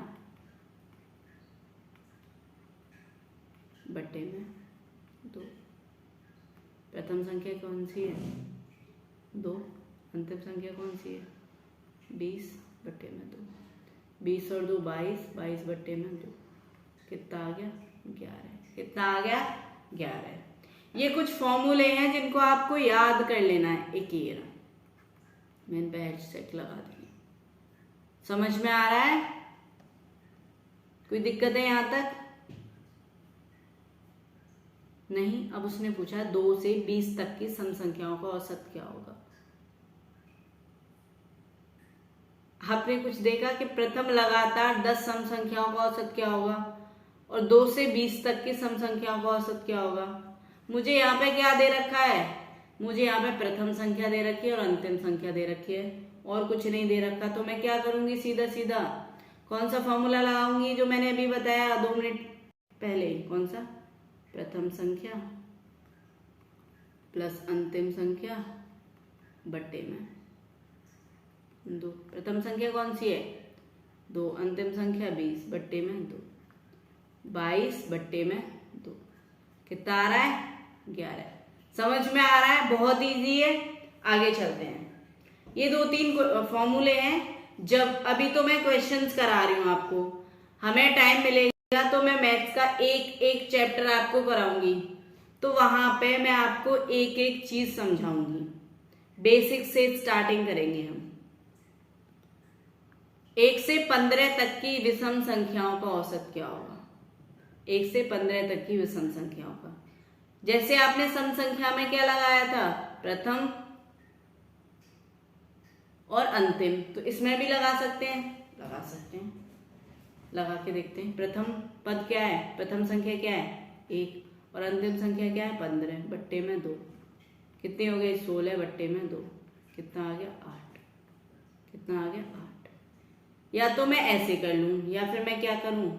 Speaker 1: बट्टे में 2। प्रथम संख्या कौन सी है? 2। अंतिम संख्या कौन सी है? 20 बट्टे में 2। 20 और 2 22, 22 बट्टे में 2। कितना आ गया? 11। कितना आ गया? 11। ये कुछ फॉर्मूले हैं जिनको आपको याद कर लेना है। एक ये रहा, मैंने पहले सेट लगा दी। समझ में आ रहा है? कोई दिक्कत है यहां तक? नहीं। अब उसने पूछा 2 से 20 तक की सम संख्याओं का औसत क्या होगा। आपने कुछ देखा कि प्रथम लगातार 10 सम संख्याओं का औसत क्या होगा और 2 से 20 तक की सम संख्याओं का औसत क्या होगा। मुझे यहाँ पे क्या दे रखा है? मुझे यहाँ पे प्रथम संख्या दे रखी है और अंतिम संख्या दे रखी है, और कुछ नहीं दे रखा। तो मैं क्या करूंगी? सीधा सीधा कौन सा फॉर्मूला लगाऊंगी जो मैंने अभी बताया 2 मिनट पहले। कौन सा? प्रथम संख्या प्लस अंतिम संख्या बट्टे में 2। प्रथम संख्या कौन सी है? 2। अंतिम संख्या 20 बट्टे में 2। 22 बट्टे में 2। कितना आ रहा है? 11। समझ में आ रहा है? बहुत इजी है। आगे चलते हैं। ये 2-3 फॉर्मूले हैं। जब अभी तो मैं क्वेश्चंस करा रही हूं आपको, हमें टाइम मिलेगा तो मैं मैथ्स का एक एक चैप्टर आपको कराऊंगी, तो वहां पे मैं आपको एक एक चीज समझाऊंगी। बेसिक से स्टार्टिंग करेंगे हम। 1 से 15 तक की विषम संख्याओं का औसत क्या होगा? 1 से 15 तक की विषम संख्याओं का। जैसे आपने सम संख्या में क्या लगाया था? प्रथम और अंतिम। तो इसमें भी लगा सकते हैं, लगा सकते हैं। लगा के देखते हैं। प्रथम पद क्या है? प्रथम संख्या क्या है? 1। और अंतिम संख्या क्या है? 15 बट्टे में 2। कितने हो गए? 16 बट्टे में 2। कितना आ गया? 8। कितना आ गया? 8। या तो मैं ऐसे कर लूं या फिर मैं क्या करूं?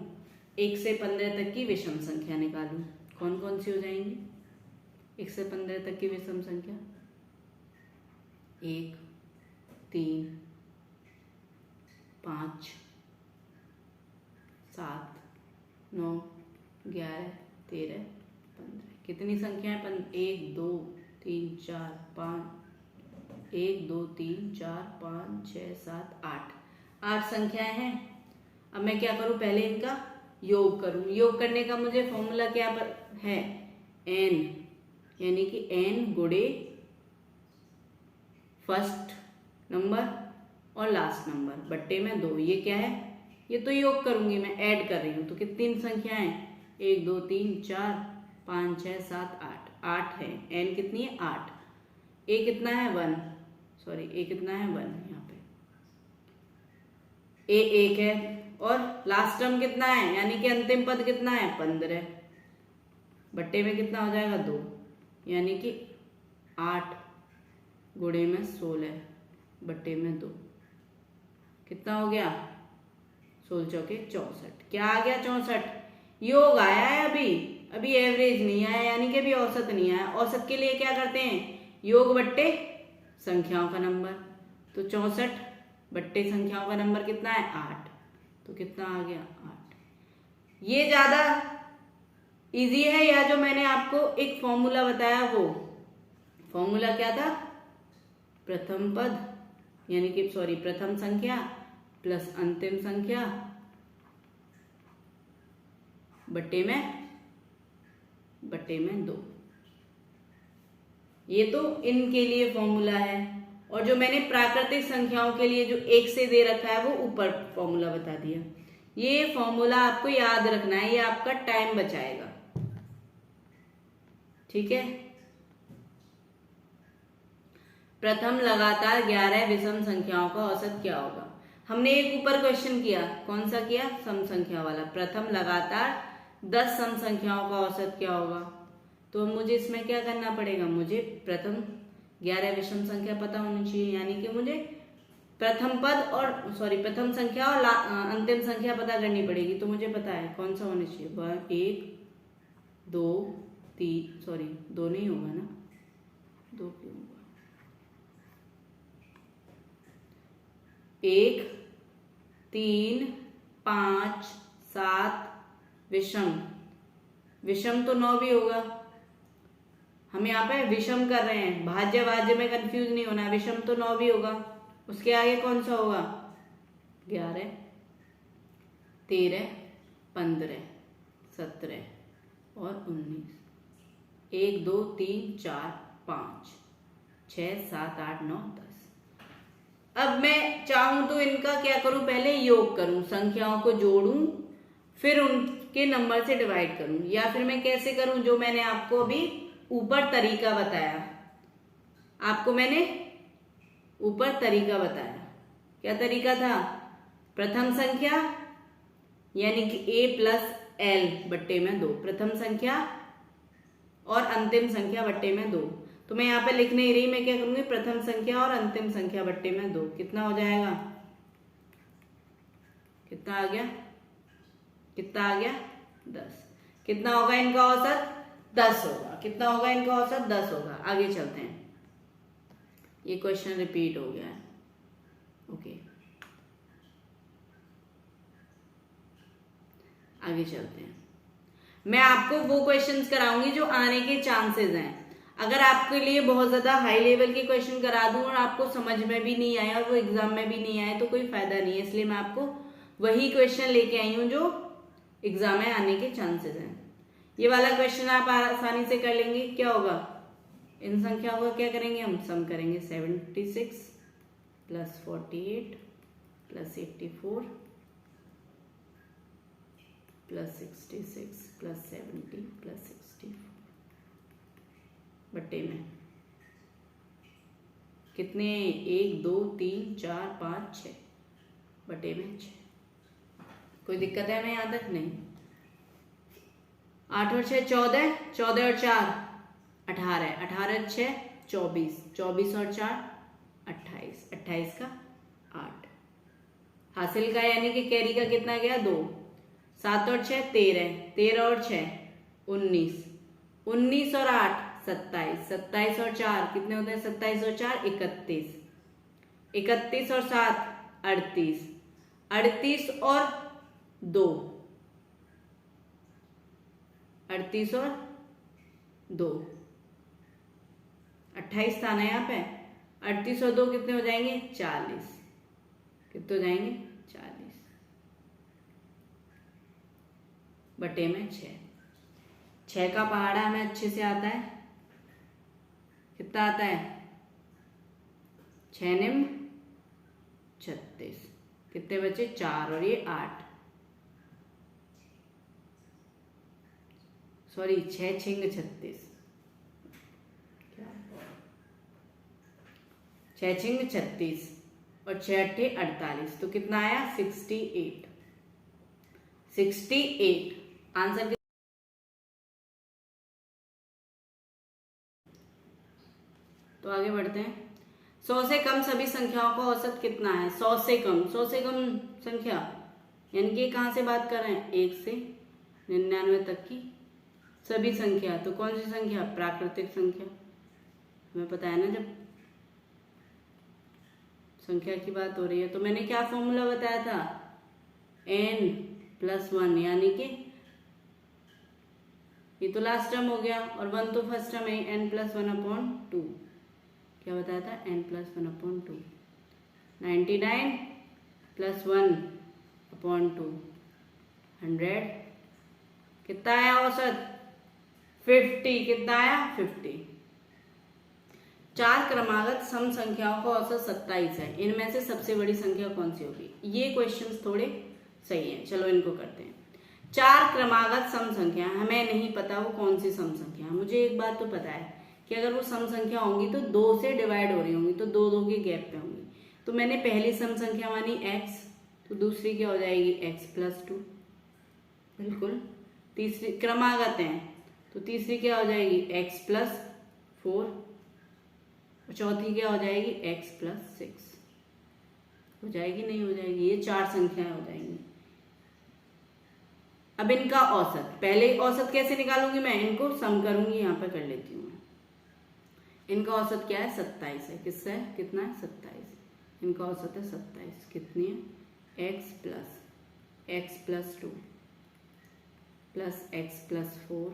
Speaker 1: 1 से 15 तक की विषम संख्या निकालूं। कौन कौन सी हो जाएंगी 1 से 15 तक की विषम संख्या? 1, 3, 5, 7, 9, 11, 13, 15। कितनी संख्या है? 1, 2, 3, 4, 5। 1, 2, 3, 4, 5, 6, 7, 8। 8 संख्याएं हैं। अब मैं क्या करूं? पहले इनका योग करूं। योग करने का मुझे फॉर्मूला क्या है? n, यानी कि n गुणे फर्स्ट नंबर और लास्ट नंबर बट्टे में 2। ये क्या है? ये तो योग करूंगी मैं, ऐड कर रही हूं। तो कितनी संख्याएं? 1, 2, 3, 4, 5, 6, 7, 8। 8 है। n कितनी है? 8। a कितना है? 1। सॉरी, a कितना है? 1। यहाँ पे a 1 है। और लास्ट टर्म कितना है? यानी कि अंतिम पद कितना है? 15 बट्टे में कितना हो जाएगा? 2। यानी कि 8 गुणे में 16 बट्टे में 2। कितना हो गया? 16 चौके 64। क्या आ गया? 64। योग आया है अभी एवरेज नहीं आया, यानी कि अभी औसत नहीं आया। औसत के लिए क्या करते हैं? योग बट्टे संख्याओं का नंबर। तो 64 बट्टे संख्याओं का नंबर कितना है? 8। तो कितना आ गया? 8। ये ज्यादा इजी है या जो मैंने आपको एक फॉर्मूला बताया वो फॉर्मूला क्या था? प्रथम पद यानी कि प्रथम संख्या प्लस अंतिम संख्या बट्टे में 2। ये तो इनके लिए फॉर्मूला है। और जो मैंने प्राकृतिक संख्याओं के लिए जो 1 से दे रखा है वो ऊपर फॉर्मूला बता दिया। ये फॉर्मूला आपको याद रखना है, ये आपका टाइम बचाएगा। ठीक है। प्रथम लगातार 11 विषम संख्याओं का औसत क्या होगा। हमने एक ऊपर क्वेश्चन किया, कौन सा किया, सम संख्या वाला। प्रथम लगातार 10 सम संख्याओं का औसत क्या होगा। तो मुझे इसमें क्या करना पड़ेगा, मुझे प्रथम 11 विषम संख्या पता होनी चाहिए, यानी कि मुझे प्रथम संख्या और अंतिम संख्या पता करनी पड़ेगी। तो मुझे पता है कौन सा होना चाहिए, 1 2 3, 2 नहीं होगा ना, 2 क्यों होगा, 1 3 5 7 विषम तो 9 भी होगा। हम यहाँ पे विषम कर रहे हैं, भाज्य भाज्य में कंफ्यूज नहीं होना, विषम तो 9 भी होगा। उसके आगे कौन सा होगा, 11 13 15 17 और 19, 1 2 3 4 5 6 7 8 9 10। अब मैं चाहूं तो इनका क्या करूं, पहले योग करूं, संख्याओं को जोड़ूं, फिर उनके नंबर से डिवाइड करूं, या फिर मैं कैसे करूं, जो मैंने आपको अभी ऊपर तरीका बताया। आपको मैंने ऊपर तरीका बताया, क्या तरीका था, प्रथम संख्या यानी कि a प्लस l बट्टे में 2, प्रथम संख्या और अंतिम संख्या बट्टे में 2। तो मैं यहाँ पे लिख नहीं रही, मैं क्या करूंगी, प्रथम संख्या और अंतिम संख्या बट्टे में 2। कितना हो जाएगा, कितना आ गया, 10। कितना होगा इनका औसत, 10 होगा। कितना होगा इनका औसत, 10 होगा। आगे चलते हैं, ये क्वेश्चन रिपीट हो गया है। ओके, आगे चलते हैं। मैं आपको वो क्वेश्चंस कराऊंगी जो आने के चांसेस हैं। अगर आपके लिए बहुत ज्यादा हाई लेवल के क्वेश्चन करा दूं और आपको समझ में भी नहीं आए और वो एग्जाम में भी नहीं आए तो कोई फायदा नहीं है, इसलिए मैं आपको वही क्वेश्चन लेके आई हूं जो एग्जाम में आने के चांसेस हैं। ये वाला क्वेश्चन आप आसानी से कर लेंगे। क्या होगा, इन संख्याओं का क्या करेंगे, हम सम करेंगे। 76 plus 48 plus 84 plus 66 plus 70 plus 64 बट्टे में कितने, 1 2 3 4 5 6 बट्टे में 6। कोई दिक्कत है हमें यहाँ तक, नहीं। 8 और 6 14, 14 और 4 18, 18 6 24, 24 और 4 28, 28 का 8। हासिल का यानी कि कैरी का कितना गया, 2। 7 और 6 13, 13 और 6 19, 19 और 8 27, 27 और 4 कितने होते हैं, 27 और 4 31, 31 और 7 38, 38 और 2 38 और 2 28 था ना यहाँ पे, 38 और 2 कितने हो जाएंगे, 40। कितने हो जाएंगे, 40 बटे में 6। 6 का पहाड़ा हमें अच्छे से आता है, कितना आता है, 6 निम 36, कितने बचे, 4 और ये 8, सॉरी 6 छिंग 36, 6 छिंग 36 और 6 अट्ठे 48, तो कितना आया, 68। 68 आंसर। तो आगे बढ़ते हैं। 100 से कम सभी संख्याओं का औसत कितना है, 100 से कम, 100 से कम संख्या यानी कि कहाँ से बात कर रहे हैं, 1 से 99 तक की सभी संख्या। तो कौन सी संख्या, प्राकृतिक संख्या। हमें पता है ना, जब संख्या की बात हो रही है तो मैंने क्या फॉर्मूला बताया था, n+1, यानी कि ये तो लास्ट टर्म हो गया और 1 तो फर्स्ट टर्म है, n+1/2। क्या बताया था, n+1/2। 99 + 1/2 100। कितना आया औसत, 50। कितना आया, 50। 4 क्रमागत सम संख्याओं का औसत 27 है, इनमें से सबसे बड़ी संख्या कौन सी होगी। ये क्वेश्चंस थोड़े सही हैं, चलो इनको करते हैं। 4 क्रमागत सम संख्या, हमें नहीं पता वो कौन सी सम संख्या है। मुझे एक बात तो पता है कि अगर वो सम संख्या होंगी तो 2 से डिवाइड हो रही होंगी, तो 2 के गैप पे होंगी। तो मैंने पहली सम संख्या मानी x, तो दूसरी क्या हो जाएगी x+2, बिल्कुल। तीसरी क्रमागत है तो तीसरी क्या हो जाएगी x+4, और चौथी क्या हो जाएगी x+6। हो जाएगी नहीं हो जाएगी, ये 4 संख्याएं हो जाएंगी। अब इनका औसत, पहले औसत कैसे निकालूंगी मैं, इनको सम करूंगी, यहाँ पर कर लेती हूँ। इनका औसत क्या है 27 है, किससे है, कितना है 27, इनका औसत है 27। कितनी है x+2 plus x+4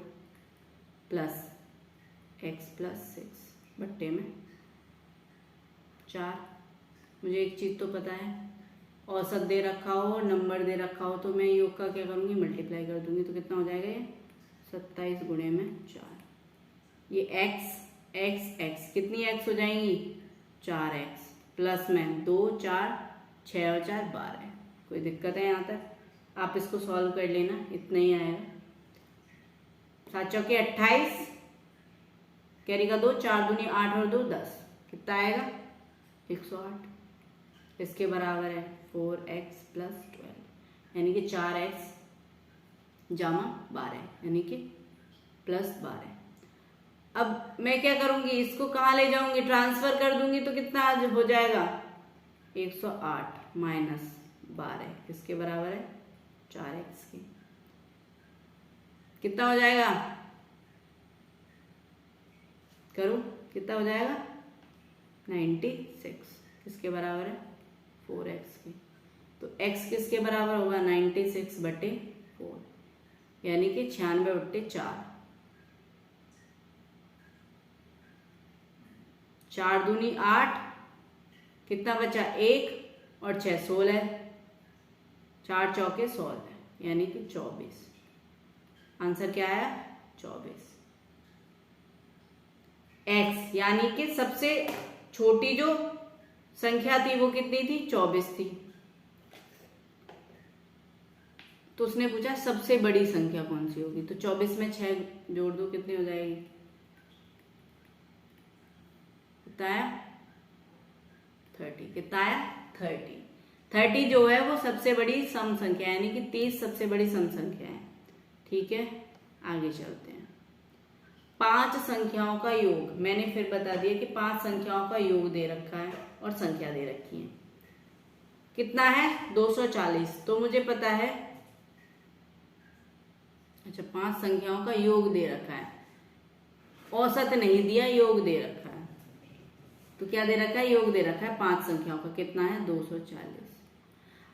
Speaker 1: plus x+6 बट्टे में 4। मुझे एक चीज तो पता है, औसत दे रखा हो और नंबर दे रखा हो तो मैं योग का क्या करूंगी, मल्टीप्लाई कर दूंगी। तो कितना हो जाएगा ये 27 गुणे में 4। ये x कितनी x हो जाएंगी 4x, प्लस में 2 4 6 और 4 12। कोई दिक्कत है यहाँ तक, आप इसको सॉल्व कर लेना, इतना ही आएगा। 7 चौके 28, कैरी का 2, 4 दूनी 8 और 2 10, कितना आएगा 108। इसके बराबर है 4x + 12, यानी कि 4x जमा 12, यानी कि +12। अब मैं क्या करूंगी, इसको कहाँ ले जाऊंगी, ट्रांसफर कर दूंगी, तो कितना हो जाएगा 108 माइनस 12, किसके बराबर है 4x के। कितना हो जाएगा, करो कितना हो जाएगा 96, किसके बराबर है 4x के। तो x किसके बराबर होगा 96 बटे 4, यानी कि 96 बटे 4। 4 दूनी 8, कितना बचा 1 और 6 16, 4 चौके 16, यानी कि 24। आंसर क्या आया 24। x यानी कि सबसे छोटी जो संख्या थी वो कितनी थी 24 थी। तो उसने पूछा सबसे बड़ी संख्या कौन सी होगी, तो 24 में 6 जोड़ दो, कितनी हो जाएगी, कितना आया 30। कितना आया 30 जो है वो सबसे बड़ी सम संख्या है, यानी कि 30 सबसे बड़ी सम संख्या है। ठीक है, आगे चलते हैं। 5 संख्याओं का योग, मैंने फिर बता दिया कि 5 संख्याओं का योग दे रखा है और संख्या दे रखी है। कितना है 240, तो मुझे पता है, अच्छा 5 संख्याओं का योग दे रखा है, औसत नहीं दिया, योग दे रखा है। तो क्या दे रखा है, योग दे रखा है 5 संख्याओं का, कितना है 240।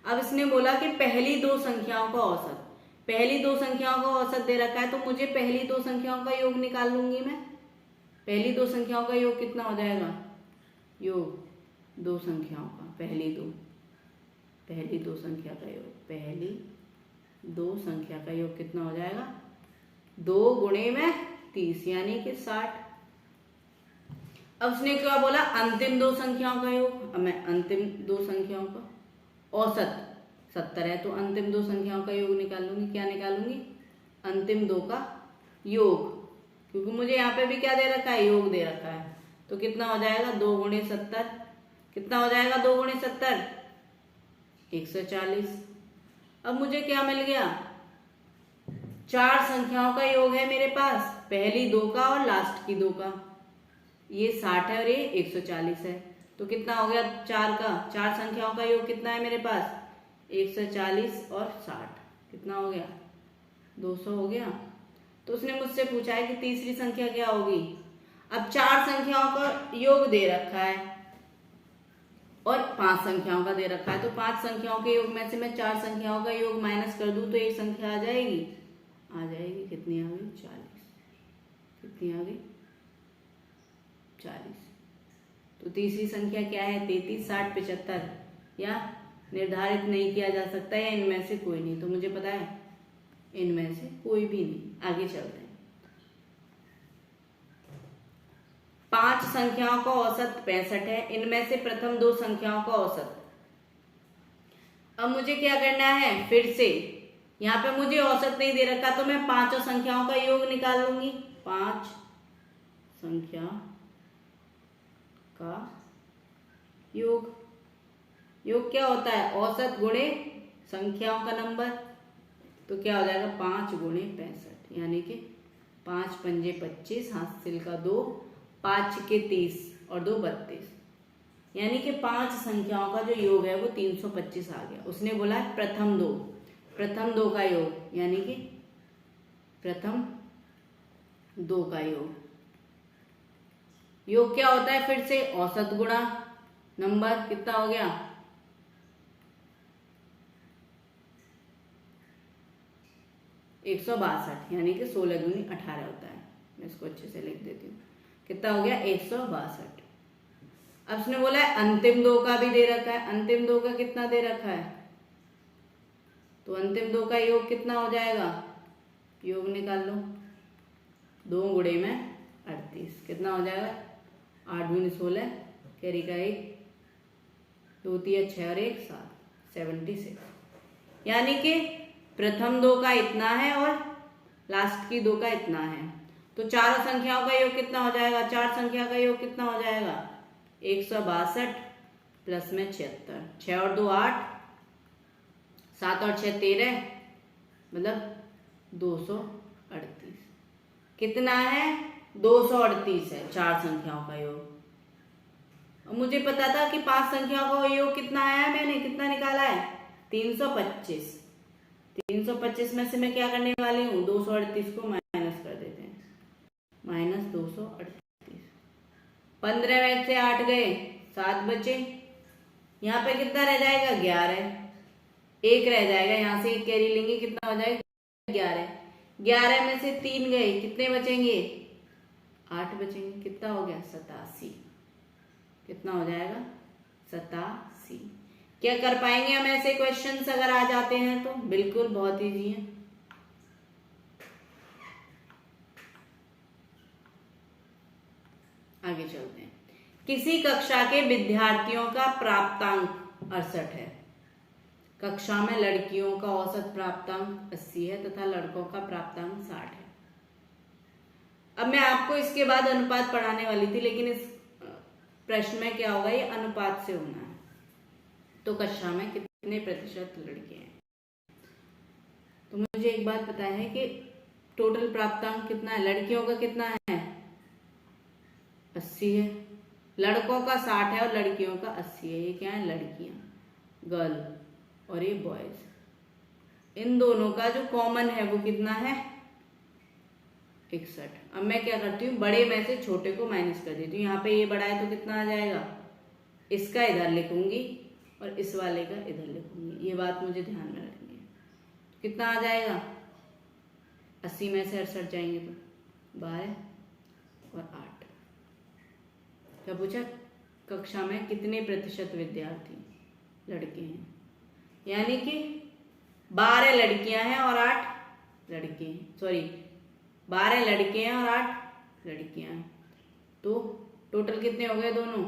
Speaker 1: अब इसने बोला कि पहली 2 संख्याओं का औसत, पहली 2 संख्याओं का औसत दे रखा है, तो मुझे पहली 2 संख्याओं का योग निकाल लूंगी मैं। पहली 2 संख्याओं का योग कितना हो जाएगा, योग 2 संख्याओं का, पहली दो संख्या का योग, पहली 2 संख्या का योग कितना हो जाएगा 2 गुणे में 30, यानी कि 60। अब उसने क्या बोला, अंतिम 2 संख्याओं का योग। अब मैं अंतिम 2 संख्याओं का औसत 70 है, तो अंतिम 2 संख्याओं का योग निकाल लूंगी। क्या निकालूंगी, अंतिम 2 का योग, क्योंकि मुझे यहाँ पे भी क्या दे रखा है, योग दे रखा है। तो कितना हो जाएगा 2 गुणे 70, कितना हो जाएगा 2 गुणे 70 140। अब मुझे क्या मिल गया, 4 संख्याओं का योग है मेरे पास, पहली 2 का और लास्ट की 2 का। ये 60 है और ये 140 है, तो कितना हो गया 4 संख्याओं का योग कितना है मेरे पास 140 और 60, कितना हो गया 200 हो गया। तो उसने मुझसे पूछा है कि तीसरी संख्या क्या होगी। अब 4 संख्याओं का योग दे रखा है और 5 संख्याओं का दे रखा है, तो 5 संख्याओं के योग में से मैं 4 संख्याओं का योग माइनस कर दूं तो एक संख्या आ जाएगी, कितनी आ गई 40, कितनी आ गई 40। तो तीसरी संख्या क्या है 33, 60, 75, या निर्धारित नहीं किया जा सकता है इनमें से कोई नहीं। तो मुझे पता है इनमें से कोई भी नहीं। आगे चलते हैं। 5 संख्याओं का औसत 65 है, इनमें से प्रथम 2 संख्याओं का औसत। अब मुझे क्या करना है, फिर से यहाँ पे मुझे औसत नहीं दे रखा तो मैं पांचों संख्याओं का योग निकाल लूंगी। 5 संख्या का योग, योग क्या होता है, औसत गुणे संख्याओं का नंबर। तो क्या हो जाएगा 5 गुणे 65, यानी कि 5 पंजे 25, हासिल का 2, 5 के 30 और 2 32, यानी कि 5 संख्याओं का जो योग है वो 325 आ गया। उसने बोला है प्रथम 2 का योग, यानी कि प्रथम 2 का योग। योग क्या होता है, फिर से औसत गुणा नंबर। कितना हो गया, 162, यानी कि 16 दूनी 18 होता है। मैं इसको अच्छे से लिख देती हूँ। कितना हो गया, 162। अब उसने बोला है अंतिम 2 का भी दे रखा है। अंतिम 2 का कितना दे रखा है, तो अंतिम 2 का योग कितना हो जाएगा, योग निकाल लो। 2 गुणे में 38, कितना हो जाएगा, 8 दूनी 16, कैरी का 1, 2 3 6 और 1 7, 76, यानी कि प्रथम 2 का इतना है और लास्ट की 2 का इतना है। तो चारों संख्याओं का योग कितना हो जाएगा, 4 संख्या का योग कितना हो जाएगा, 162 प्लस में 76, 6 और 2 8, 7 और 6 13, मतलब 238। कितना है, 238 है 4 संख्याओं का योग। और मुझे पता था कि 5 संख्याओं का योग कितना आया है, मैंने कितना निकाला है, 325। 325 में से मैं क्या करने वाली हूँ, 238 को माइनस कर देते हैं, माइनस 238। 15 में से 8 गए, 7 बचे, यहाँ पे कितना रह जाएगा, 11, 1 रह जाएगा, यहाँ से 1 कैरी लेंगे, कितना हो जाएगा, 11। 11 में से 3 गए, कितने बचेंगे, 8 बचेंगे, कितना हो गया, 87। कितना हो जाएगा, 87। क्या कर पाएंगे हम ऐसे क्वेश्चंस अगर आ जाते हैं तो, बिल्कुल बहुत इजी है। आगे चलते हैं। किसी कक्षा के विद्यार्थियों का प्राप्तांक 68 है। कक्षा में लड़कियों का औसत प्राप्तांक 80 है तथा लड़कों का प्राप्तांक 60 है। अब मैं आपको इसके बाद अनुपात पढ़ाने वाली थी, लेकिन इस प्रश्न में क्या होगा, ये अनुपात से होना है। तो कक्षा में कितने प्रतिशत लड़के हैं, तो मुझे एक बात पता है कि टोटल प्राप्तांक कितना है, लड़कियों का कितना है, 80 है, लड़कों का 60 है और लड़कियों का 80 है। ये क्या है, लड़कियां, गर्ल, और ये बॉयज। इन दोनों का जो कॉमन है वो कितना है, 61। अब मैं क्या करती हूँ, बड़े में से छोटे को माइनस कर देती हूँ। यहाँ पे ये बड़ा है तो कितना आ जाएगा, इसका इधर लिखूंगी और इस वाले का इधर लिखूंगी। ये बात मुझे ध्यान में रखनी है। कितना आ जाएगा, 80 में से 68 जाएंगे तो 12 और 8। क्या पूछा, कक्षा में कितने प्रतिशत विद्यार्थी लड़के हैं, यानी कि 12 लड़कियां हैं और 8 लड़के हैं, सॉरी 12 लड़के हैं और 8 लड़कियां हैं। तो टोटल कितने हो गए दोनों,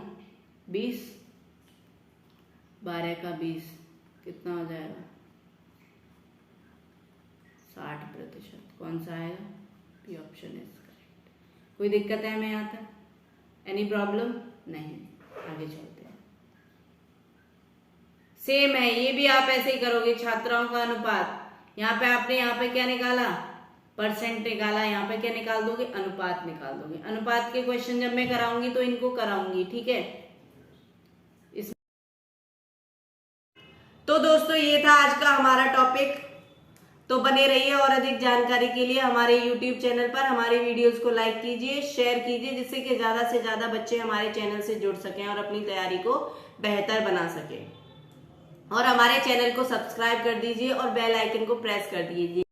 Speaker 1: 20, 12 का 20, कितना हो जाएगा, 60%। कौन सा आएगा, बी ऑप्शन इज करेक्ट। कोई दिक्कत है हमें यहाँ तक, एनी प्रॉब्लम नहीं। आगे चलते हैं। सेम है, ये भी आप ऐसे ही करोगे, छात्राओं का अनुपात। यहाँ पे आपने यहाँ पे क्या निकाला, परसेंट निकाला, यहाँ पे क्या निकाल दोगे, अनुपात निकाल दोगे। अनुपात के क्वेश्चन जब मैं कराऊंगी तो इनको कराऊंगी, ठीक है। तो दोस्तों ये था आज का हमारा टॉपिक। तो बने रहिए और अधिक जानकारी के लिए हमारे YouTube चैनल पर हमारे वीडियोस को लाइक कीजिए, शेयर कीजिए, जिससे कि ज्यादा से ज्यादा बच्चे हमारे चैनल से जुड़ सकें और अपनी तैयारी को बेहतर बना सकें। और हमारे चैनल को सब्सक्राइब कर दीजिए और बेल आइकन को प्रेस कर दीजिए।